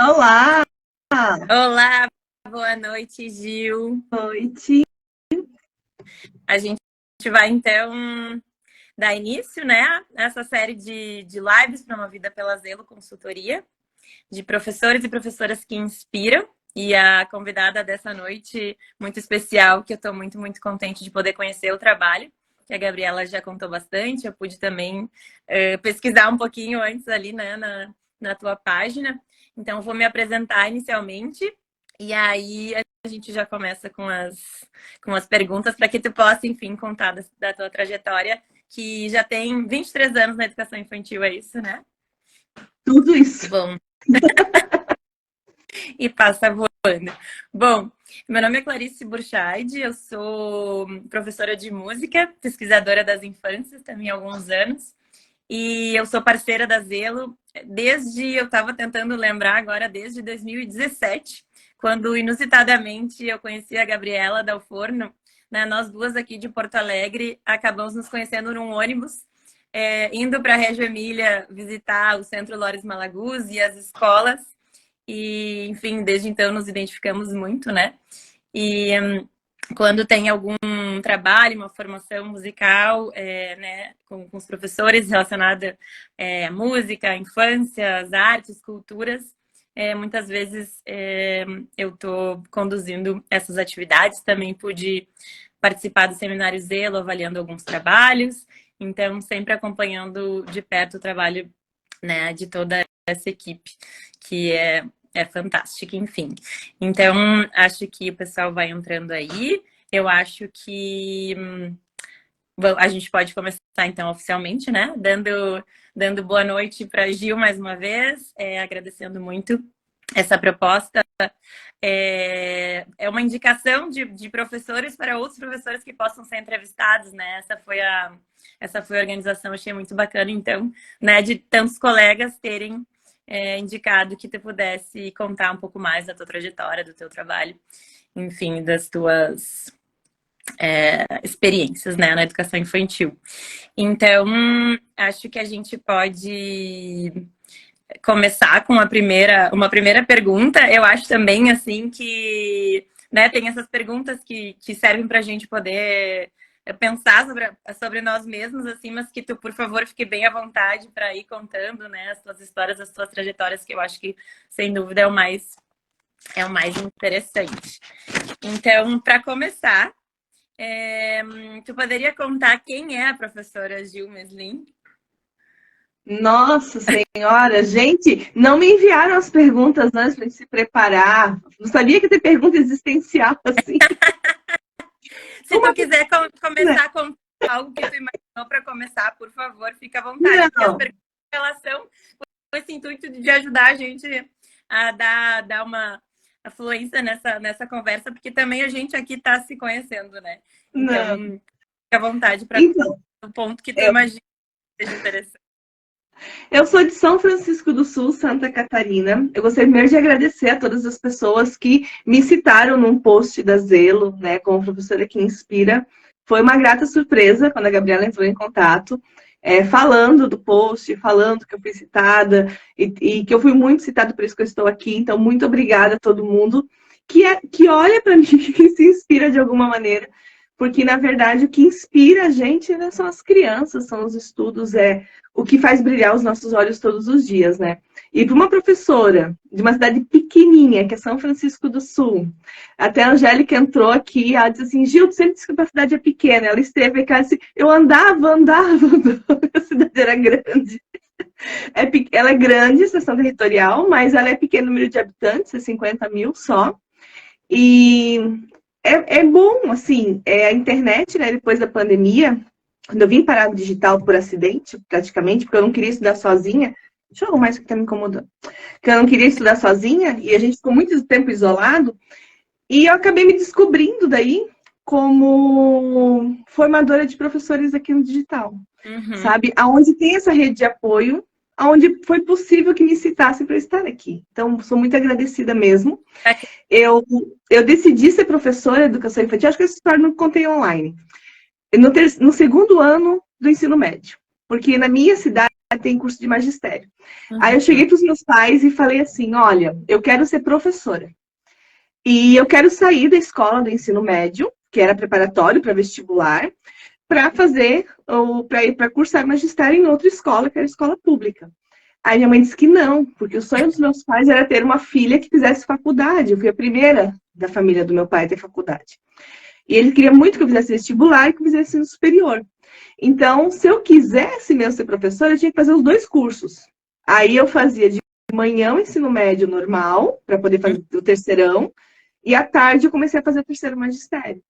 Olá, Olá, boa noite, Gil. noite. A gente vai então dar início, né, nessa série de lives promovida pela Zelo Consultoria, de professores e professoras que inspiram. E a convidada dessa noite, muito especial, que eu estou muito contente de poder conhecer o trabalho, que a Gabriela já contou bastante. Eu pude também pesquisar um pouquinho antes ali, né, na tua página. Então, vou me apresentar inicialmente. E aí a gente já começa com as perguntas para que tu possa, enfim, contar da tua trajetória, que já tem 23 anos na educação infantil, é isso, né? Tudo isso. Bom, e passa voando. Bom, meu nome é Clarice Burchard, eu sou professora de música, pesquisadora das infâncias também há alguns anos, e eu sou parceira da Zelo desde, eu estava tentando lembrar agora, desde 2017, quando inusitadamente eu conheci a Gabriela Dal Forno, né? Nós duas aqui de Porto Alegre acabamos nos conhecendo num ônibus, indo para a Reggio Emília visitar o Centro Lores Malaguzzi e as escolas, e enfim, desde então nos identificamos muito, né? E quando tem algum trabalho, uma formação musical, né, com os professores relacionada à música, à infância, às artes, culturas, muitas vezes eu estou conduzindo essas atividades. Também pude participar do Seminário Zelo, avaliando alguns trabalhos, então sempre acompanhando de perto o trabalho, né, de toda essa equipe, que é fantástica, enfim. Então, acho que o pessoal vai entrando aí. Eu acho que a gente pode começar, então, oficialmente, né? Dando boa noite para Gil mais uma vez, agradecendo muito essa proposta. É uma indicação de professores para outros professores que possam ser entrevistados, né? Essa foi a organização, achei muito bacana, então, né? De tantos colegas terem indicado que tu pudesse contar um pouco mais da tua trajetória, do teu trabalho, enfim, das tuas experiências, né, na educação infantil. Então, acho que a gente pode começar com uma primeira pergunta. Eu acho também, assim, que, né, tem essas perguntas que servem para a gente poder pensar sobre nós mesmos, assim, mas que tu, por favor, fique bem à vontade para ir contando, né, as tuas histórias, as tuas trajetórias, que eu acho que, sem dúvida, é o mais interessante. Então, para começar, tu poderia contar quem é a professora Gil Meslin? Nossa Senhora, gente, não me enviaram as perguntas antes para se preparar. Não sabia que ia ter pergunta existencial assim. Se Como tu quiser assim? começar com algo que tu imaginou para começar, por favor, fica à vontade, porque as Não, perguntas de relação com esse intuito de ajudar a gente a dar uma afluência nessa conversa, porque também a gente aqui está se conhecendo, né? Então, não. fica à vontade para Então, o ponto que tu eu, imagina que seja interessante. eu sou de São Francisco do Sul, Santa Catarina. Eu gostaria primeiro de agradecer a todas as pessoas que me citaram num post da Zelo, né, como professora que inspira. Foi uma grata surpresa quando a Gabriela entrou em contato, falando do post, falando que eu fui citada e que eu fui muito citada, por isso que eu estou aqui. Então, muito obrigada a todo mundo que olha para mim, que se inspira de alguma maneira. Porque, na verdade, o que inspira a gente, né, são as crianças, são os estudos, o que faz brilhar os nossos olhos todos os dias, né? E para uma professora de uma cidade pequenininha, que é São Francisco do Sul, até a Angélica entrou aqui, ela disse assim, Gil, tu sempre disse que a cidade é pequena. Ela esteve aqui, ela disse, eu andava, a cidade era grande. Ela é grande, seção territorial, mas ela é pequeno número de habitantes, é 50 mil só. E é bom, assim, a internet, né, depois da pandemia, quando eu vim parar no digital por acidente, praticamente, porque eu não queria estudar sozinha. Deixa eu arrumar isso que tá me incomodando. Porque eu não queria estudar sozinha e a gente ficou muito tempo isolado. E eu acabei me descobrindo daí como formadora de professores aqui no digital, Uhum. sabe? Aonde tem essa rede de apoio, aonde foi possível que me citassem para estar aqui. Então, sou muito agradecida mesmo. Eu, eu decidi ser professora de educação infantil, acho que essa história não contei online. No segundo ano do ensino médio. Porque na minha cidade tem curso de magistério. Uhum. Aí eu cheguei para os meus pais e falei assim, olha, eu quero ser professora. E eu quero sair da escola do ensino médio, que era preparatório para vestibular, para fazer, ou para ir para cursar magistério em outra escola, que era escola pública. Aí minha mãe disse que não, porque o sonho dos meus pais era ter uma filha que fizesse faculdade. Eu fui a primeira da família do meu pai a ter faculdade. E ele queria muito que eu fizesse vestibular e que eu fizesse ensino superior. Então, se eu quisesse mesmo ser professora, eu tinha que fazer os dois cursos. Aí eu fazia de manhã o ensino médio normal, para poder fazer o terceirão, e à tarde eu comecei a fazer o terceiro magistério.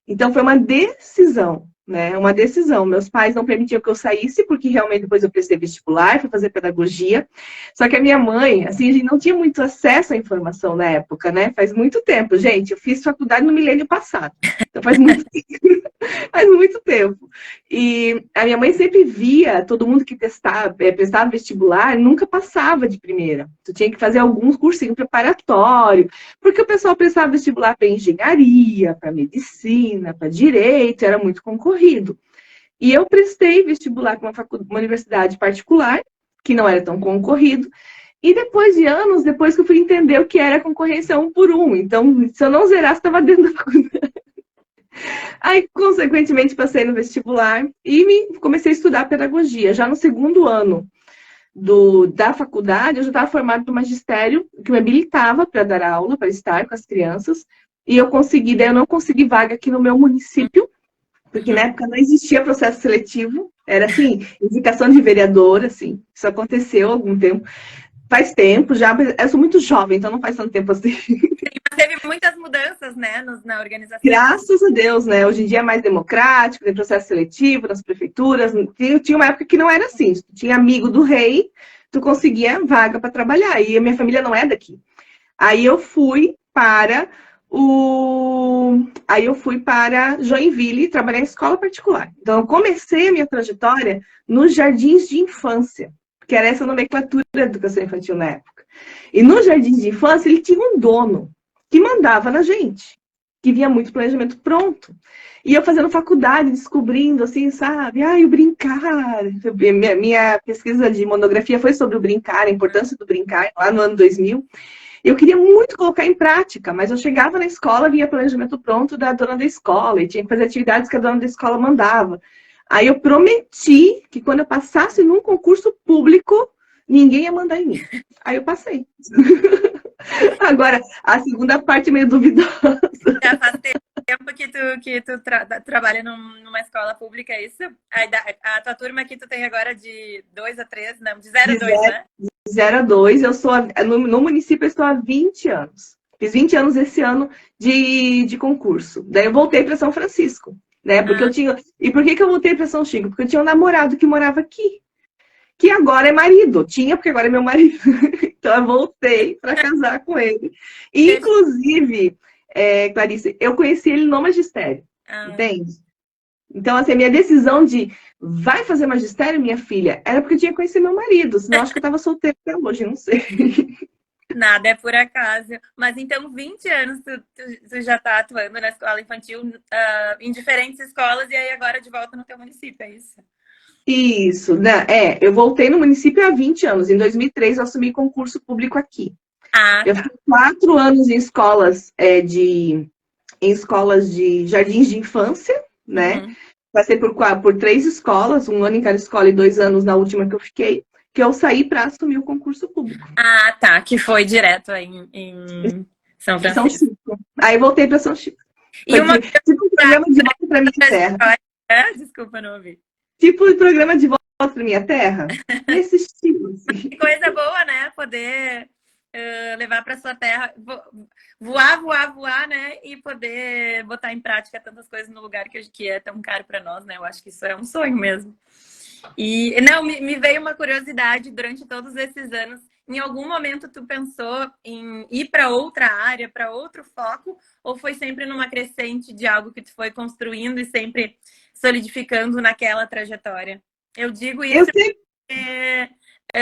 Então foi uma decisão, né? Uma decisão. Meus pais não permitiam que eu saísse, porque realmente depois eu prestei vestibular, fui fazer pedagogia. Só que a minha mãe, assim, a gente não tinha muito acesso à informação na época, né? Faz muito tempo, gente. Eu fiz faculdade no milênio passado. Então faz muito tempo. Faz muito tempo. E a minha mãe sempre via todo mundo que prestava vestibular, nunca passava de primeira. Tu tinha que fazer alguns cursinhos preparatórios, porque o pessoal prestava vestibular para engenharia, para medicina, para direito, era muito concorrido. E eu prestei vestibular com uma universidade particular, que não era tão concorrido, e depois de anos, depois que eu fui entender o que era concorrência 1 por 1. Então, se eu não zerasse, estava dentro da faculdade. Aí, consequentemente, passei no vestibular e comecei a estudar pedagogia. Já no segundo ano da faculdade, eu já estava formada no magistério, que me habilitava para dar aula, para estar com as crianças. E eu consegui, daí eu não consegui vaga aqui no meu município, porque na época não existia processo seletivo. Era assim, indicação de vereador, assim. Isso aconteceu há algum tempo. Faz tempo já, eu sou muito jovem, então não faz tanto tempo assim. Teve muitas mudanças, né, na organização. Graças a Deus, né? Hoje em dia é mais democrático, tem processo seletivo nas prefeituras. Tinha uma época que não era assim. Tu tinha amigo do rei, tu conseguia vaga para trabalhar. E a minha família não é daqui. Aí eu fui para Joinville trabalhar em escola particular. Então eu comecei a minha trajetória nos jardins de infância, que era essa nomenclatura da educação infantil na época. E nos jardins de infância ele tinha um dono que mandava na gente, que vinha muito planejamento pronto. E eu fazendo faculdade, descobrindo, assim, sabe? O brincar. Minha pesquisa de monografia foi sobre o brincar, a importância do brincar, lá no ano 2000. Eu queria muito colocar em prática, mas eu chegava na escola, vinha planejamento pronto da dona da escola, e tinha que fazer atividades que a dona da escola mandava. Aí eu prometi que quando eu passasse num concurso público, ninguém ia mandar em mim. Aí eu passei. Agora, a segunda parte é meio duvidosa. Já faz tempo que tu trabalha numa escola pública, é isso? A tua turma que tu tem agora de 2 a 3, não, de 0 a 2, né? De 0 a 2, no município eu estou há 20 anos. Fiz 20 anos esse ano de concurso. Daí eu voltei para São Francisco, né? Porque eu tinha. E por que eu voltei para São Chico? Porque eu tinha um namorado que morava aqui, que agora é marido. Tinha, porque agora é meu marido. Então eu voltei para casar com ele. E, inclusive, Clarice, eu conheci ele no magistério. Entende? Então, assim, a minha decisão de vai fazer magistério, minha filha, era porque eu tinha que conhecer meu marido. Senão, acho que eu estava solteira até hoje, não sei. Nada é por acaso. Mas então, 20 anos tu já está atuando na escola infantil, em diferentes escolas, e aí agora de volta no teu município, é isso? Isso, né? Eu voltei no município há 20 anos. Em 2003, eu assumi concurso público aqui. Eu fiquei 4 anos em escolas de jardins de infância, né? Passei por 3 escolas, 1 ano em cada escola e 2 anos na última que eu fiquei, que eu saí para assumir o concurso público. Ah, tá, que foi direto em São Francisco. São Chico. Aí voltei para São Chico. E uma tipo um programa de volta para minha terra. Desculpa, não ouvi. Tipo um programa de volta para minha terra. Nesse estilo. Assim. Que coisa boa, né? Poder levar para sua terra, voar, né? E poder botar em prática tantas coisas no lugar que é tão caro para nós, né? Eu acho que isso é um sonho mesmo. E não, me veio uma curiosidade durante todos esses anos. Em algum momento tu pensou em ir para outra área, para outro foco, ou foi sempre numa crescente de algo que tu foi construindo e sempre solidificando naquela trajetória? Eu digo isso porque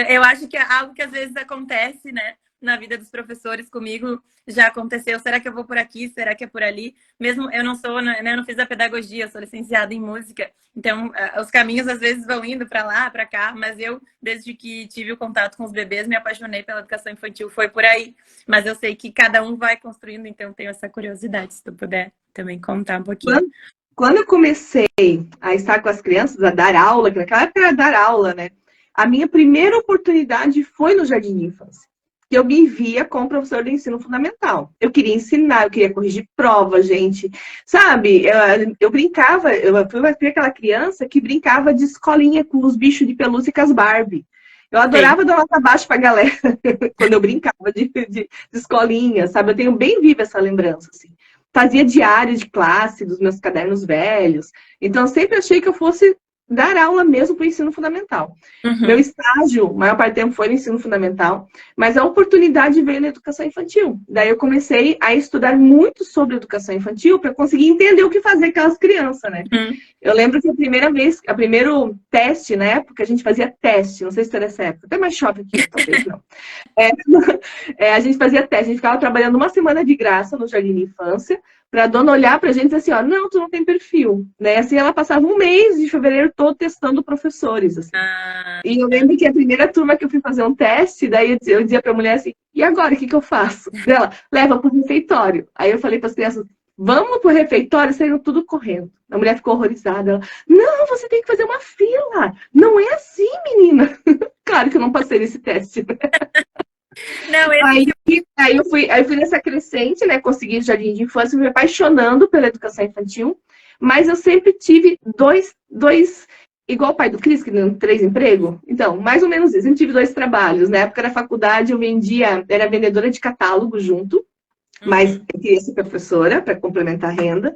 eu acho que é algo que às vezes acontece, né? na vida dos professores comigo já aconteceu. Será que eu vou por aqui? Será que é por ali? Mesmo eu não sou, né, eu não fiz a pedagogia, eu sou licenciada em música. Então, os caminhos às vezes vão indo para lá, para cá, mas eu, desde que tive o contato com os bebês, me apaixonei pela educação infantil, foi por aí. Mas eu sei que cada um vai construindo, então tenho essa curiosidade, se tu puder também contar um pouquinho. Quando eu comecei a estar com as crianças, a dar aula, que naquela época era dar aula, né? A minha primeira oportunidade foi no Jardim de Infância, que eu me via como professor de ensino fundamental. Eu queria ensinar, eu queria corrigir prova, gente. Sabe, eu brincava, eu fui aquela criança que brincava de escolinha com os bichos de pelúcia e com as Barbie. Eu adorava dar nota baixa pra galera quando eu brincava de escolinha, sabe? Eu tenho bem viva essa lembrança, assim. Fazia diário de classe dos meus cadernos velhos. Então, eu sempre achei que eu fosse dar aula mesmo para o ensino fundamental. Meu estágio, maior parte do tempo, foi no ensino fundamental, mas a oportunidade veio na educação infantil. Daí eu comecei a estudar muito sobre educação infantil para conseguir entender o que fazer com aquelas crianças, né? Eu lembro que a primeiro teste, na época, a gente fazia teste, não sei se era essa época, até mais shopping que eu, talvez não. A gente fazia teste, a gente ficava trabalhando uma semana de graça no Jardim de Infância, para a dona olhar para a gente e dizer assim, ó, não, tu não tem perfil, né? Assim, ela passava um mês de fevereiro todo testando professores, assim. E eu lembro que a primeira turma que eu fui fazer um teste, daí eu dizia para a mulher assim, e agora, o que eu faço? Ela, leva para o refeitório. Aí eu falei para as crianças, vamos para o refeitório, saíram tudo correndo. A mulher ficou horrorizada. Ela, não, você tem que fazer uma fila. Não é assim, menina. Claro que eu não passei nesse teste, né? Não, aí eu fui nessa crescente, né? Consegui jardim de infância, me apaixonando pela educação infantil, mas eu sempre tive dois igual o pai do Cris, que deu 3 empregos. Então, mais ou menos isso. Eu tive 2 trabalhos. Na época da faculdade, eu era vendedora de catálogo junto, mas eu queria ser professora para complementar a renda.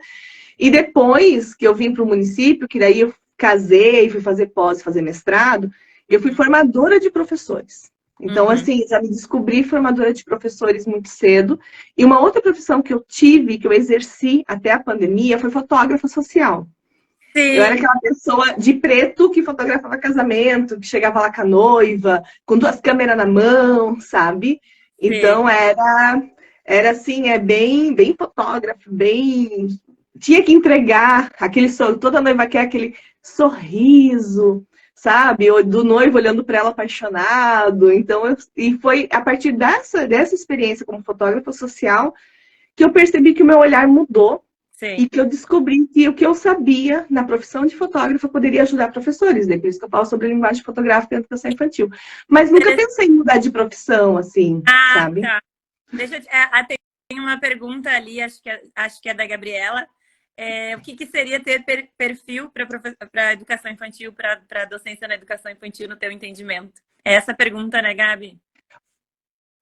E depois que eu vim para o município, que daí eu casei, fui fazer pós, fazer mestrado, eu fui formadora de professores. Então, assim, já me descobri formadora de professores muito cedo. E uma outra profissão que eu tive, que eu exerci até a pandemia, foi fotógrafa social. Sim. Eu era aquela pessoa de preto que fotografava casamento, que chegava lá com a noiva, com 2 câmeras na mão, sabe? Então, era assim, bem fotógrafo, bem... Tinha que entregar toda noiva quer aquele sorriso, sabe? Do noivo olhando para ela apaixonado. Então, e foi a partir dessa experiência como fotógrafa social que eu percebi que o meu olhar mudou. Sim. E que eu descobri que o que eu sabia na profissão de fotógrafa poderia ajudar professores. Por isso que eu falo sobre linguagem fotográfica e educação infantil. Mas nunca pensei em mudar de profissão, assim, sabe? Tá. Deixa eu tem uma pergunta ali, acho que é da Gabriela. O que seria ter perfil para educação infantil, para docência na educação infantil, no teu entendimento? É essa pergunta, né, Gabi?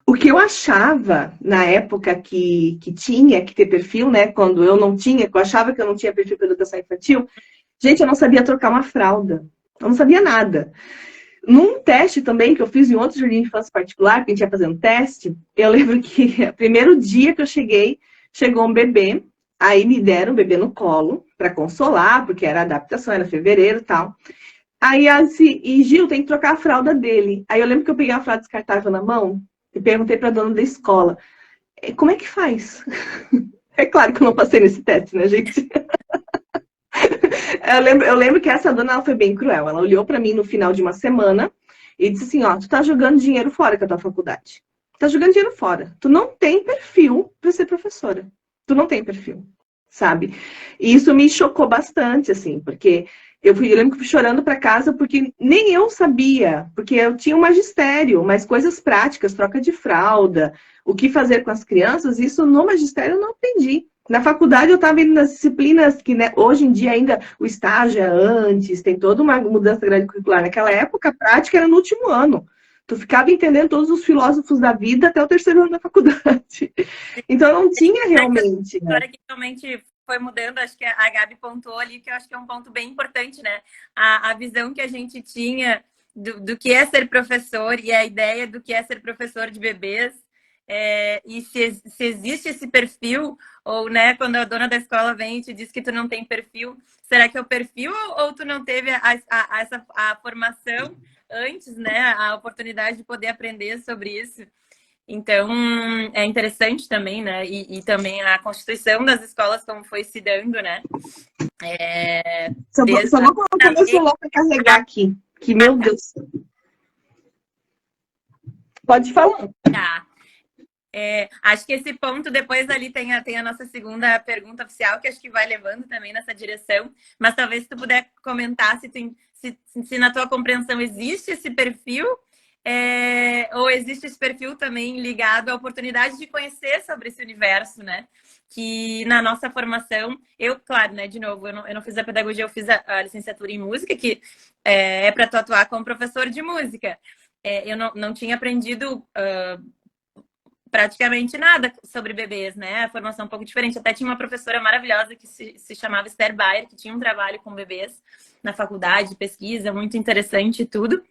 O que eu achava na época que tinha que ter perfil, né? Quando eu não tinha, eu achava que eu não tinha perfil para educação infantil, gente, eu não sabia trocar uma fralda. Eu não sabia nada. Num teste também que eu fiz em outro jardim de infância particular, que a gente ia fazer um teste, eu lembro que o primeiro dia que eu cheguei, chegou um bebê, aí me deram o bebê no colo para consolar, porque era adaptação, era fevereiro e tal. Aí assim, e Gil, tem que trocar a fralda dele. Aí eu lembro que eu peguei a fralda descartável na mão e perguntei para a dona da escola, como é que faz? É claro que eu não passei nesse teste, né, gente? Eu lembro que essa dona ela foi bem cruel. Ela olhou para mim no final de uma semana e disse assim, ó, tu tá jogando dinheiro fora com a tua faculdade. Tá jogando dinheiro fora. Tu não tem perfil para ser professora. Tu não tem perfil, sabe? E isso me chocou bastante, assim, porque eu lembro que fui chorando para casa porque nem eu sabia, porque eu tinha um magistério, mas coisas práticas, troca de fralda, o que fazer com as crianças, isso no magistério eu não aprendi. Na faculdade eu estava indo nas disciplinas que, né, hoje em dia ainda o estágio é antes, tem toda uma mudança grade curricular. Naquela época, a prática era no último ano. Tu ficava entendendo todos os filósofos da vida até o 3º ano da faculdade. Então não tinha realmente. Agora que realmente foi mudando, acho que a Gabi pontuou ali, que eu acho que é um ponto bem importante, né? A visão que a gente tinha do que é ser professor e a ideia do que é ser professor de bebês. E se existe esse perfil, ou né, quando a dona da escola vem e te diz que tu não tem perfil, será que é o perfil ou tu não teve a formação antes, né? A oportunidade de poder aprender sobre isso? Então, é interessante também, né? E também a constituição das escolas, como foi se dando, né? Desde Só vou colocar meu celular para carregar aqui. Que, meu Deus. Pode falar. tá. Acho que esse ponto, depois ali tem a nossa segunda pergunta oficial, que acho que vai levando também nessa direção. Mas talvez se tu puder comentar se na tua compreensão existe esse perfil, ou existe esse perfil também ligado à oportunidade de conhecer sobre esse universo, né? Que na nossa formação, claro, né, de novo, eu não fiz a pedagogia, eu fiz a licenciatura em música, que é para tu atuar como professor de música. Eu não tinha aprendido praticamente nada sobre bebês, né? A formação é um pouco diferente. Até tinha uma professora maravilhosa que se chamava Esther Bayer, que tinha um trabalho com bebês na faculdade, pesquisa, muito interessante e tudo.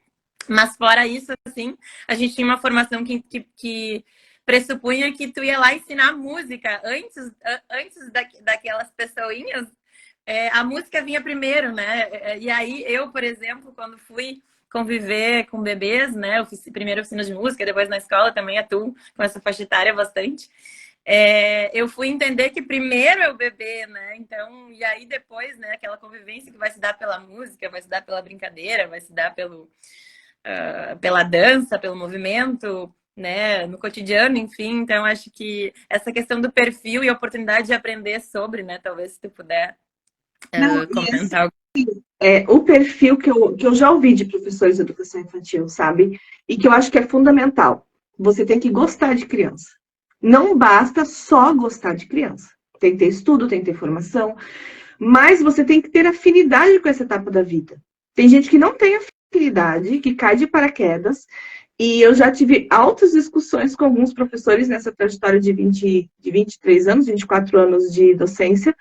Mas fora isso, assim, a gente tinha uma formação que pressupunha que tu ia lá ensinar música antes daquelas pessoinhas. A música vinha primeiro, né? E aí eu, por exemplo, quando fui conviver com bebês, né? Eu fiz primeiro oficina de música, depois na escola também atuo com essa faixa etária bastante. Eu fui entender que primeiro é o bebê, né? Então, e aí depois, né? Aquela convivência que vai se dar pela música, vai se dar pela brincadeira, vai se dar pela dança, pelo movimento, né? No cotidiano, enfim. Então, acho que essa questão do perfil e oportunidade de aprender sobre, né? Talvez se tu puder Não, e assim, comentar. o perfil que eu já ouvi de professores de educação infantil, sabe? E que eu acho que é fundamental. Você tem que gostar de criança. Não basta só gostar de criança. Tem que ter estudo, tem que ter formação, mas você tem que ter afinidade com essa etapa da vida. Tem gente que não tem afinidade, que cai de paraquedas, e eu já tive altas discussões com alguns professores nessa trajetória de 23 anos, 24 anos de docência,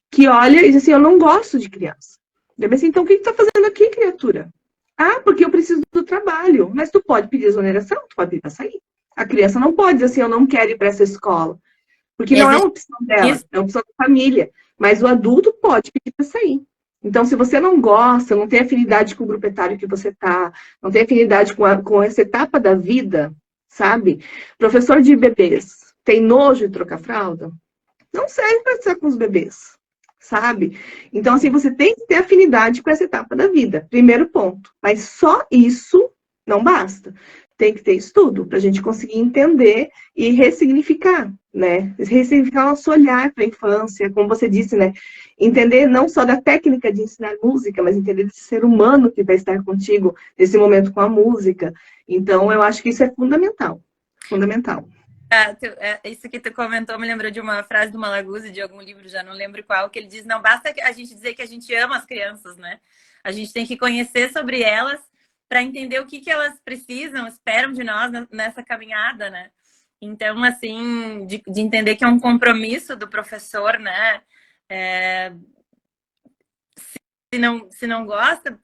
que olha e diz assim, eu não gosto de criança. Deve assim, então o que tu tá fazendo aqui, criatura? Ah, porque eu preciso do trabalho. Mas tu pode pedir exoneração, tu pode pedir para sair. A criança não pode dizer assim, eu não quero ir para essa escola. Porque não é uma Existe opção dela, isso? é uma opção da família. Mas o adulto pode pedir para sair. Então, se você não gosta, não tem afinidade com o grupo etário que você tá, não tem afinidade com essa etapa da vida, sabe? Professor de bebês, tem nojo de trocar fralda? Não serve para estar com os bebês, sabe? Então, assim, você tem que ter afinidade com essa etapa da vida, primeiro ponto. Mas só isso não basta. Tem que ter estudo para a gente conseguir entender e ressignificar, né? Ressignificar nosso olhar para a infância, como você disse, né? Entender não só da técnica de ensinar música, mas entender desse ser humano que vai estar contigo nesse momento com a música. Então, eu acho que isso é fundamental. Fundamental. Isso que tu comentou me lembrou de uma frase do Malaguzzi, de algum livro, já não lembro qual, que ele diz, não basta a gente dizer que a gente ama as crianças, né? A gente tem que conhecer sobre elas para entender o que elas precisam, esperam de nós nessa caminhada, né? Então, assim, de entender que é um compromisso do professor, né? É, se não gosta,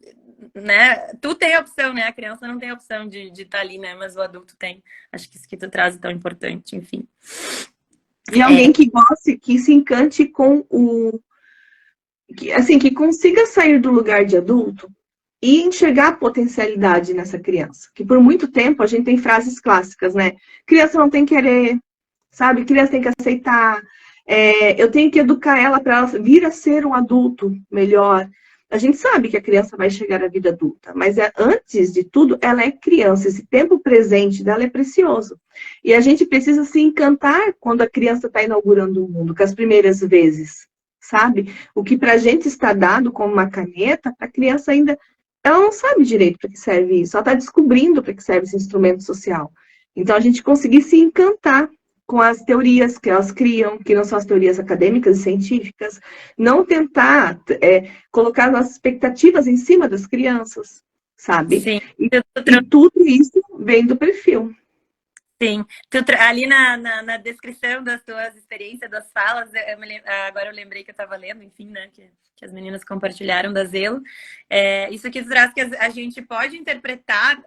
né? Tu tem a opção, né? A criança não tem a opção de estar ali, né? Mas o adulto tem. Acho que isso que tu traz é tão importante, enfim. E alguém que goste, que se encante com assim, que consiga sair do lugar de adulto e enxergar a potencialidade nessa criança. Que por muito tempo a gente tem frases clássicas, né? Criança não tem que querer, sabe? Criança tem que aceitar. Eu tenho que educar ela para ela vir a ser um adulto melhor. A gente sabe que a criança vai chegar à vida adulta, mas antes de tudo, ela é criança. Esse tempo presente dela é precioso. E a gente precisa se encantar quando a criança está inaugurando o mundo, com as primeiras vezes, sabe? O que para a gente está dado como uma caneta, para a criança ainda, ela não sabe direito para que serve isso. Ela está descobrindo para que serve esse instrumento social. Então, a gente conseguir se encantar com as teorias que elas criam, que não são as teorias acadêmicas e científicas, não tentar colocar nossas expectativas em cima das crianças, sabe? Sim. E tudo isso vem do perfil. Sim, ali na descrição das tuas experiências, das falas, agora eu lembrei que eu estava lendo, enfim, né, que as meninas compartilharam da Zelo. Isso que traz que a gente pode interpretar,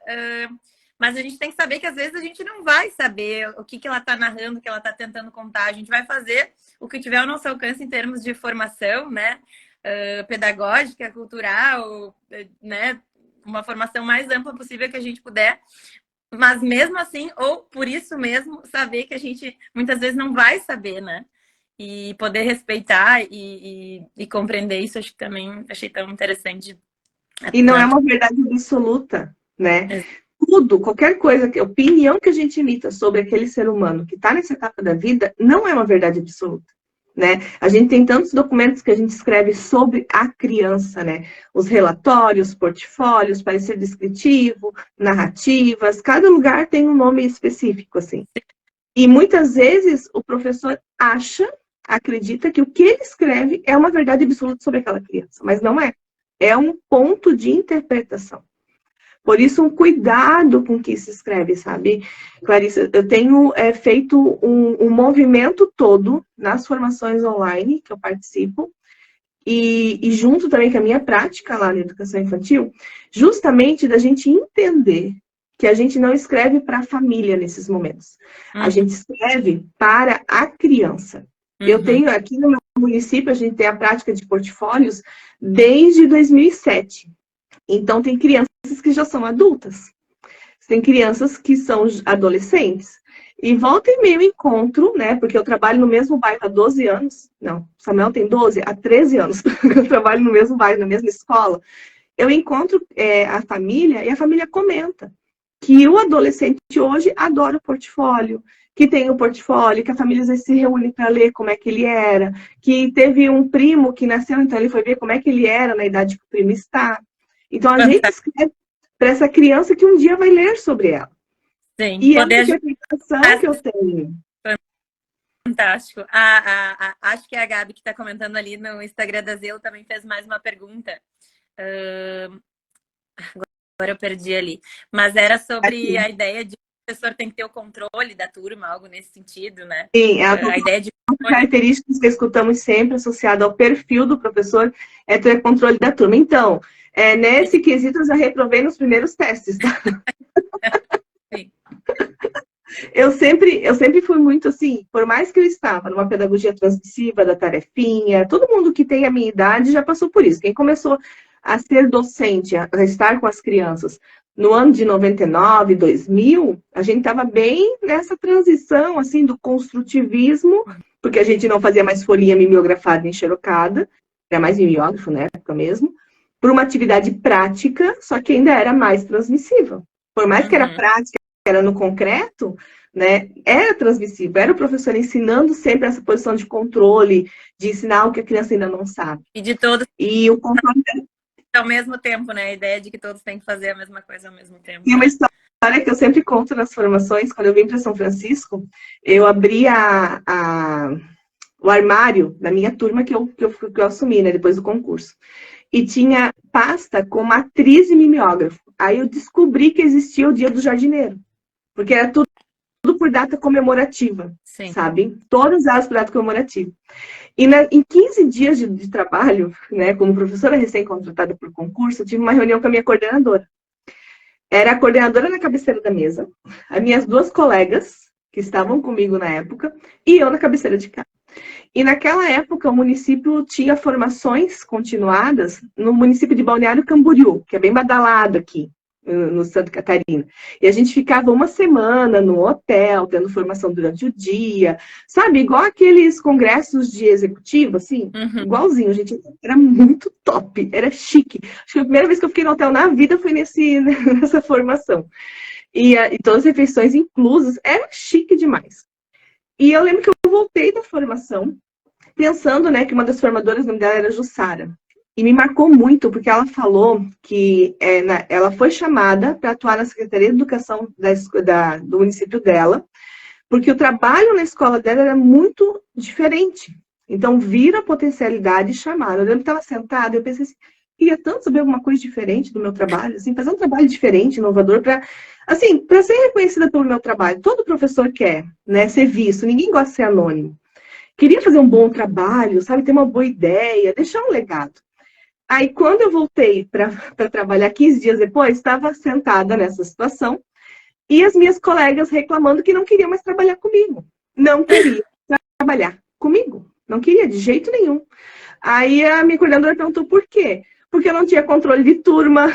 mas a gente tem que saber que às vezes a gente não vai saber o que ela está narrando, o que ela está tentando contar. A gente vai fazer o que tiver ao nosso alcance em termos de formação, né, pedagógica, cultural, né, uma formação mais ampla possível que a gente puder. mas mesmo assim, ou por isso mesmo, saber que a gente muitas vezes não vai saber, né? E poder respeitar e compreender isso, acho que também achei tão interessante. E não é Né? uma verdade absoluta, né? Tudo, qualquer coisa, opinião que a gente emita sobre aquele ser humano que está nessa etapa da vida, não é uma verdade absoluta. Né? A gente tem tantos documentos que a gente escreve sobre a criança, né? Os relatórios, portfólios, parecer descritivo, narrativas, cada lugar tem um nome específico, assim. E muitas vezes o professor acredita que o que ele escreve é uma verdade absoluta sobre aquela criança, mas não é. É um ponto de interpretação. Por isso, um cuidado com o que se escreve, sabe, Clarissa? Eu tenho feito um movimento todo nas formações online que eu participo, e junto também com a minha prática lá na educação infantil, justamente da gente entender que a gente não escreve para a família nesses momentos. A gente escreve para a criança. Eu tenho aqui no meu município, a gente tem a prática de portfólios desde 2007. Então, tem crianças que já são adultas. Tem crianças que são adolescentes. E volta e meia eu encontro, né? Porque eu trabalho no mesmo bairro há 12 anos. Não, Samuel tem 12, há 13 anos. Eu trabalho no mesmo bairro, na mesma escola. Eu encontro a família e a família comenta que o adolescente hoje adora o portfólio, que tem o portfólio, que a família às vezes se reúne para ler como é que ele era, que teve um primo que nasceu, então ele foi ver como é que ele era na idade que o primo está. Então, a gente escreve para essa criança que um dia vai ler sobre ela. Sim, e é uma interpretação que eu tenho. Fantástico. Acho que a Gabi, que está comentando ali no Instagram da Zelo, também fez mais uma pergunta. Agora eu perdi ali. Mas era sobre a ideia de que o professor tem que ter o controle da turma, algo nesse sentido, né? Sim, a ideia de características que escutamos sempre associado ao perfil do professor é ter controle da turma. Então, nesse quesito eu já reprovei nos primeiros testes, tá? Sim. Eu sempre fui muito assim, por mais que eu estava numa pedagogia transmissiva, da tarefinha, todo mundo que tem a minha idade já passou por isso. Quem começou a ser docente, a estar com as crianças no ano de 99, 2000, a gente estava bem nessa transição, assim, do construtivismo, porque a gente não fazia mais folhinha mimeografada e xerocada, era mais mimeógrafo na época mesmo, por uma atividade prática, só que ainda era mais transmissiva. Por mais que era prática, era no concreto, né, era transmissível, era o professor ensinando sempre essa posição de controle, de ensinar o que a criança ainda não sabe. E de todos. E o controle ao mesmo tempo, né? A ideia de que todos têm que fazer a mesma coisa ao mesmo tempo. E uma história que eu sempre conto nas formações, quando eu vim para São Francisco, eu abri o armário da minha turma que eu assumi, né, depois do concurso. E tinha pasta com matriz e mimeógrafo. Aí eu descobri que existia o Dia do Jardineiro. Porque era tudo por data comemorativa, Sim. sabe? Todas elas por data comemorativa. E em 15 dias de trabalho, né, como professora recém-contratada por concurso, eu tive uma reunião com a minha coordenadora. Era a coordenadora na cabeceira da mesa, as minhas duas colegas, que estavam comigo na época, e eu na cabeceira de cá. E naquela época, o município tinha formações continuadas no município de Balneário Camboriú, que é bem badalado aqui, no Santa Catarina. E a gente ficava uma semana no hotel, tendo formação durante o dia, sabe? Igual aqueles congressos de executivo, assim, igualzinho. A gente era muito top, era chique. Acho que a primeira vez que eu fiquei no hotel na vida foi nessa formação. E todas as refeições inclusas, era chique demais. E eu lembro que eu voltei da formação, pensando, né, que uma das formadoras, o nome dela era Jussara. E me marcou muito, porque ela falou que ela foi chamada para atuar na Secretaria de Educação do município dela, porque o trabalho na escola dela era muito diferente. Então, viram a potencialidade e chamaram. Eu lembro que estava sentada e eu pensei assim, queria tanto saber alguma coisa diferente do meu trabalho, assim, fazer um trabalho diferente, inovador, para ser reconhecida pelo meu trabalho. Todo professor quer, né, ser visto, ninguém gosta de ser anônimo. Queria fazer um bom trabalho, sabe, ter uma boa ideia, deixar um legado. Aí, quando eu voltei para trabalhar 15 dias depois, estava sentada nessa situação e as minhas colegas reclamando que não queriam mais trabalhar comigo. Não queriam trabalhar comigo. Não queria de jeito nenhum. Aí a minha coordenadora perguntou por quê? Porque eu não tinha controle de turma,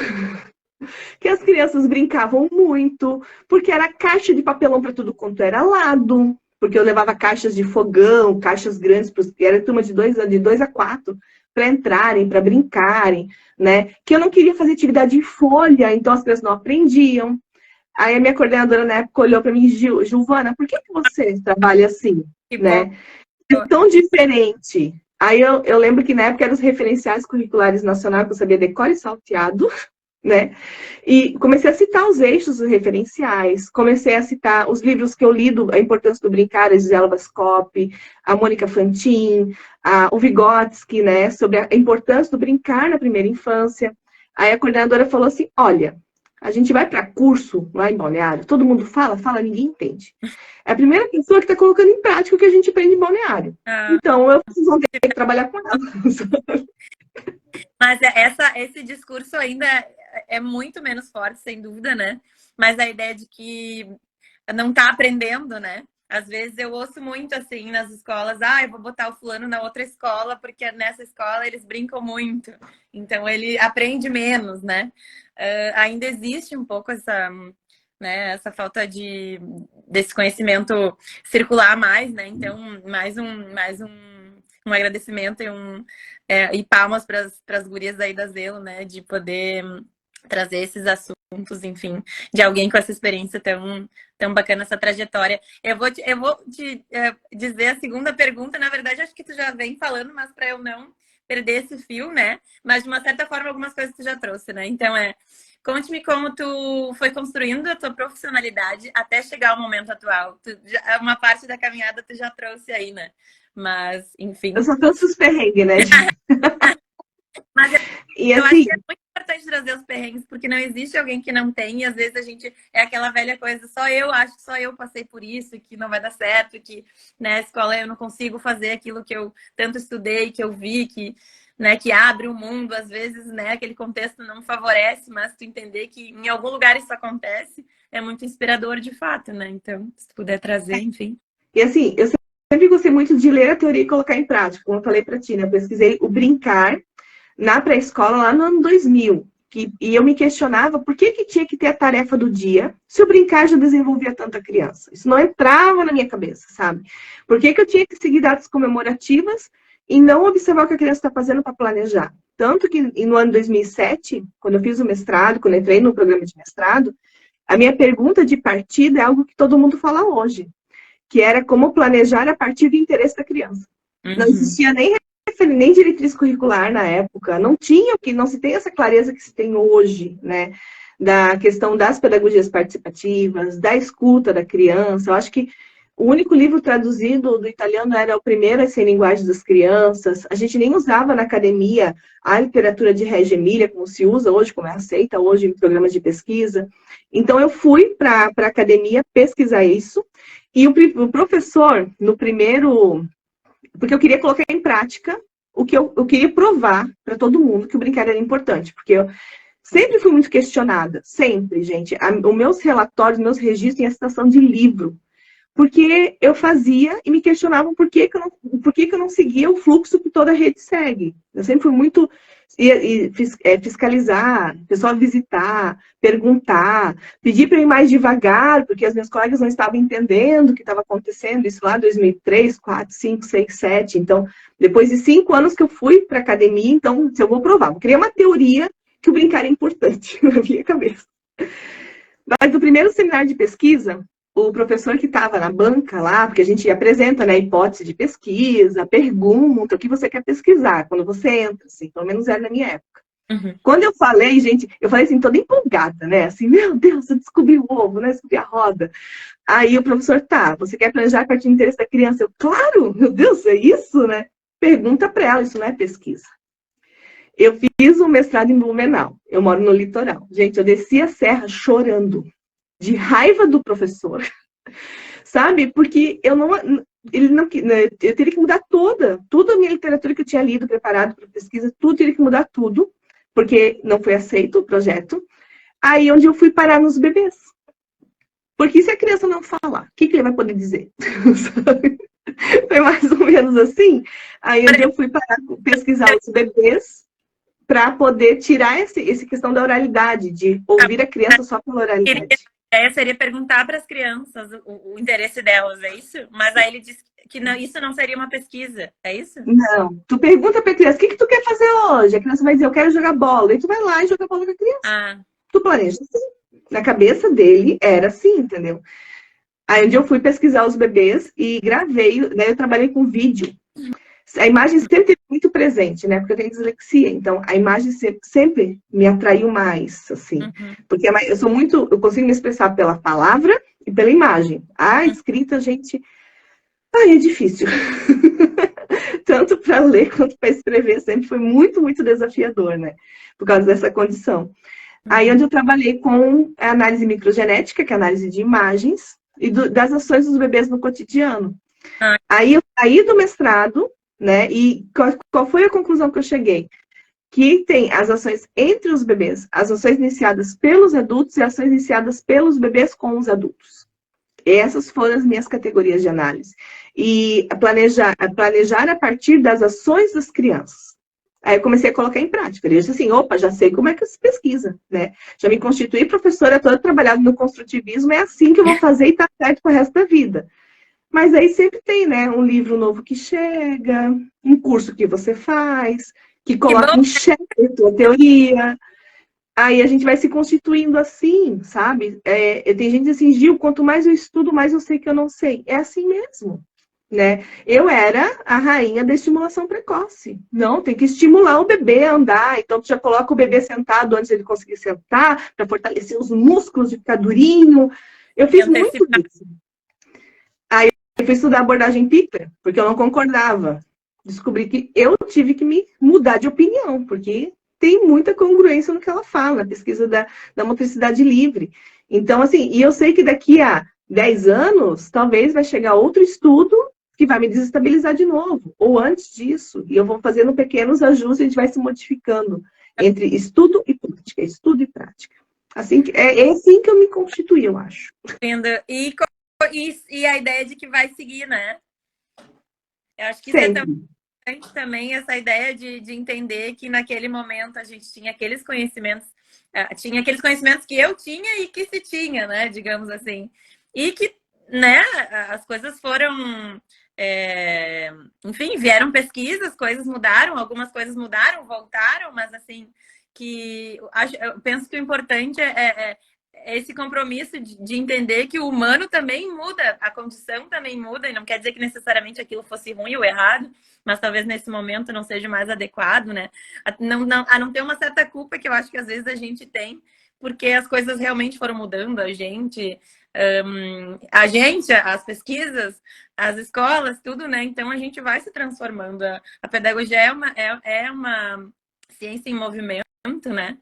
que as crianças brincavam muito, porque era caixa de papelão para tudo quanto era lado, porque eu levava caixas de fogão, caixas grandes, era turma de dois a quatro, para entrarem, para brincarem, né? Que eu não queria fazer atividade em folha, então as crianças não aprendiam. Aí a minha coordenadora na época olhou para mim, Giovana, por que você trabalha assim, Que bom. né? É tão diferente. Aí eu lembro que na época eram os referenciais curriculares nacionais, que eu sabia decore e salteado, né? E comecei a citar os eixos dos referenciais, comecei a citar os livros que eu li, A Importância do Brincar, a Gisela Vascope, a Mônica Fantin, o Vygotsky, né? Sobre a importância do brincar na primeira infância. Aí a coordenadora falou assim, olha, a gente vai para curso lá em Balneário, todo mundo fala, ninguém entende. É a primeira pessoa que está colocando em prática o que a gente aprende em Balneário. Então, vocês vão ter que trabalhar com ela. Mas esse discurso ainda é muito menos forte, sem dúvida, né? Mas a ideia de que não tá aprendendo, né? Às vezes eu ouço muito assim nas escolas, eu vou botar o fulano na outra escola, porque nessa escola eles brincam muito. Então ele aprende menos, né? Ainda existe um pouco essa, né, essa falta desse conhecimento circular mais, né? Então, mais um agradecimento e palmas para as gurias aí da Zelo, né? De poder trazer esses assuntos, enfim, de alguém com essa experiência tão bacana, essa trajetória. Eu vou te dizer a segunda pergunta, na verdade, acho que tu já vem falando, mas para eu não perder esse fio, né? Mas, de uma certa forma, algumas coisas tu já trouxe, né? Então, conte-me como tu foi construindo a tua profissionalidade até chegar ao momento atual. Uma parte da caminhada tu já trouxe aí, né? Mas, enfim. Eu só trouxe os perrengues, né? Mas e eu assim, acho que é muito importante trazer os perrengues, porque não existe alguém que não tem, e às vezes a gente é aquela velha coisa, só eu passei por isso, que não vai dar certo, que na escola eu não consigo fazer aquilo que eu tanto estudei, que eu vi, que abre o mundo, às vezes, né, aquele contexto não favorece, mas tu entender que em algum lugar isso acontece, é muito inspirador de fato, né? Então, se tu puder trazer, enfim. E assim, eu sempre gostei muito de ler a teoria e colocar em prática, como eu falei para ti, né? Eu pesquisei o brincar na pré-escola lá no ano 2000. E eu me questionava por que tinha que ter a tarefa do dia se o brincar já desenvolvia tanta criança. Isso não entrava na minha cabeça, sabe? Por que eu tinha que seguir datas comemorativas e não observar o que a criança está fazendo para planejar? Tanto que no ano 2007, quando eu fiz o mestrado, quando eu entrei no programa de mestrado, a minha pergunta de partida é algo que todo mundo fala hoje, que era como planejar a partir do interesse da criança. Uhum. Não existia nem diretriz curricular na época, não se tem essa clareza que se tem hoje, né? Da questão das pedagogias participativas, da escuta da criança. Eu acho que o único livro traduzido do italiano era o primeiro a ser em linguagem das crianças. A gente nem usava na academia a literatura de Reggio Emília, como se usa hoje, como é aceita hoje em programas de pesquisa. Então, eu fui para a academia pesquisar isso, e o professor, no primeiro... Porque eu queria colocar em prática o que eu queria provar para todo mundo que o brincar era importante. Porque eu sempre fui muito questionada. Sempre, gente. Os meus relatórios, meus registros em citação de livro. Porque eu fazia e me questionavam por que eu não seguia o fluxo que toda a rede segue. Eu sempre fui muito fiscalizar, pessoal visitar, perguntar, pedir para ir mais devagar, porque as minhas colegas não estavam entendendo o que estava acontecendo, isso lá em 2003, 4, 5, 6, 7. Então, depois de 5 anos que eu fui para a academia, então, se eu vou provar, vou criar uma teoria que o brincar é importante na minha cabeça. Mas no primeiro seminário de pesquisa, o professor que estava na banca lá, porque a gente apresenta, né, hipótese de pesquisa, pergunta o que você quer pesquisar quando você entra, assim, pelo menos era na minha época. Uhum. Quando eu falei, gente, eu falei assim, toda empolgada, né, assim, meu Deus, eu descobri o ovo, né, descobri a roda. Aí o professor, você quer planejar a partir do interesse da criança? Eu, claro, meu Deus, é isso, né? Pergunta para ela, isso não é pesquisa. Eu fiz um mestrado em Blumenau, eu moro no litoral. Gente, eu desci a serra chorando, de raiva do professor, sabe? Porque eu teria que mudar toda a minha literatura que eu tinha lido, preparado para pesquisa, tudo, teria que mudar tudo, porque não foi aceito o projeto. Aí onde eu fui parar nos bebês. Porque se a criança não falar, o que ele vai poder dizer? Foi mais ou menos assim. Aí onde eu fui parar, pesquisar os bebês, para poder tirar esse questão da oralidade, de ouvir a criança só pela oralidade. Seria perguntar para as crianças o interesse delas, é isso? Mas aí ele disse que não, isso não seria uma pesquisa, é isso? Não. Tu pergunta para a criança, o que tu quer fazer hoje? A criança vai dizer, eu quero jogar bola. E tu vai lá e joga bola com a criança. Ah. Tu planeja assim. Na cabeça dele era assim, entendeu? Aí onde eu fui pesquisar os bebês e gravei, né? Eu trabalhei com vídeo. A imagem sempre é muito presente, né? Porque eu tenho dislexia, então a imagem sempre me atraiu mais, assim. Porque eu consigo me expressar pela palavra e pela imagem. A escrita, gente, é difícil. Tanto para ler quanto para escrever, sempre foi muito, muito desafiador, né? Por causa dessa condição. Aí onde eu trabalhei com a análise microgenética, que é a análise de imagens, e das ações dos bebês no cotidiano. Aí eu saí do mestrado, né? E qual foi a conclusão que eu cheguei? Que tem as ações entre os bebês, as ações iniciadas pelos adultos e ações iniciadas pelos bebês com os adultos. Essas foram as minhas categorias de análise. E planejar a partir das ações das crianças. Aí eu comecei a colocar em prática. Eu disse assim, opa, já sei como é que se pesquisa, né? Já me constituí professora toda trabalhada no construtivismo, é assim que eu vou fazer e tá certo pro resto da vida. Mas aí sempre tem, né? Um livro novo que chega, um curso que você faz, que coloca em xeque a tua teoria. Aí a gente vai se constituindo assim, sabe? Tem gente assim, Gil, quanto mais eu estudo, mais eu sei que eu não sei. É assim mesmo, né? Eu era a rainha da estimulação precoce. Não, tem que estimular o bebê a andar. Então, tu já coloca o bebê sentado antes de ele conseguir sentar, para fortalecer os músculos, de ficar durinho. Eu fiz muito disso. Aí eu fui estudar abordagem Piper, porque eu não concordava. Descobri que eu tive que me mudar de opinião, porque tem muita congruência no que ela fala, na pesquisa da motricidade livre. Então, assim, e eu sei que daqui a 10 anos, talvez vai chegar outro estudo que vai me desestabilizar de novo, ou antes disso, e eu vou fazendo pequenos ajustes, a gente vai se modificando entre estudo e prática, estudo e prática. Assim, é assim que eu me constituí, eu acho. Entendo. E a ideia de que vai seguir, né? Eu acho que isso Sempre. é tão importante também, essa ideia de entender que naquele momento a gente tinha aqueles conhecimentos, que eu tinha e que se tinha, né? Digamos assim. E que, né, as coisas foram... enfim, vieram pesquisas, coisas mudaram, algumas coisas mudaram, voltaram, mas assim, eu penso que o importante é esse compromisso de entender que o humano também muda, a condição também muda, e não quer dizer que necessariamente aquilo fosse ruim ou errado, mas talvez nesse momento não seja mais adequado, né? A não ter uma certa culpa que eu acho que às vezes a gente tem, porque as coisas realmente foram mudando, as pesquisas, as escolas, tudo, né? Então a gente vai se transformando. A pedagogia é uma ciência em movimento, né?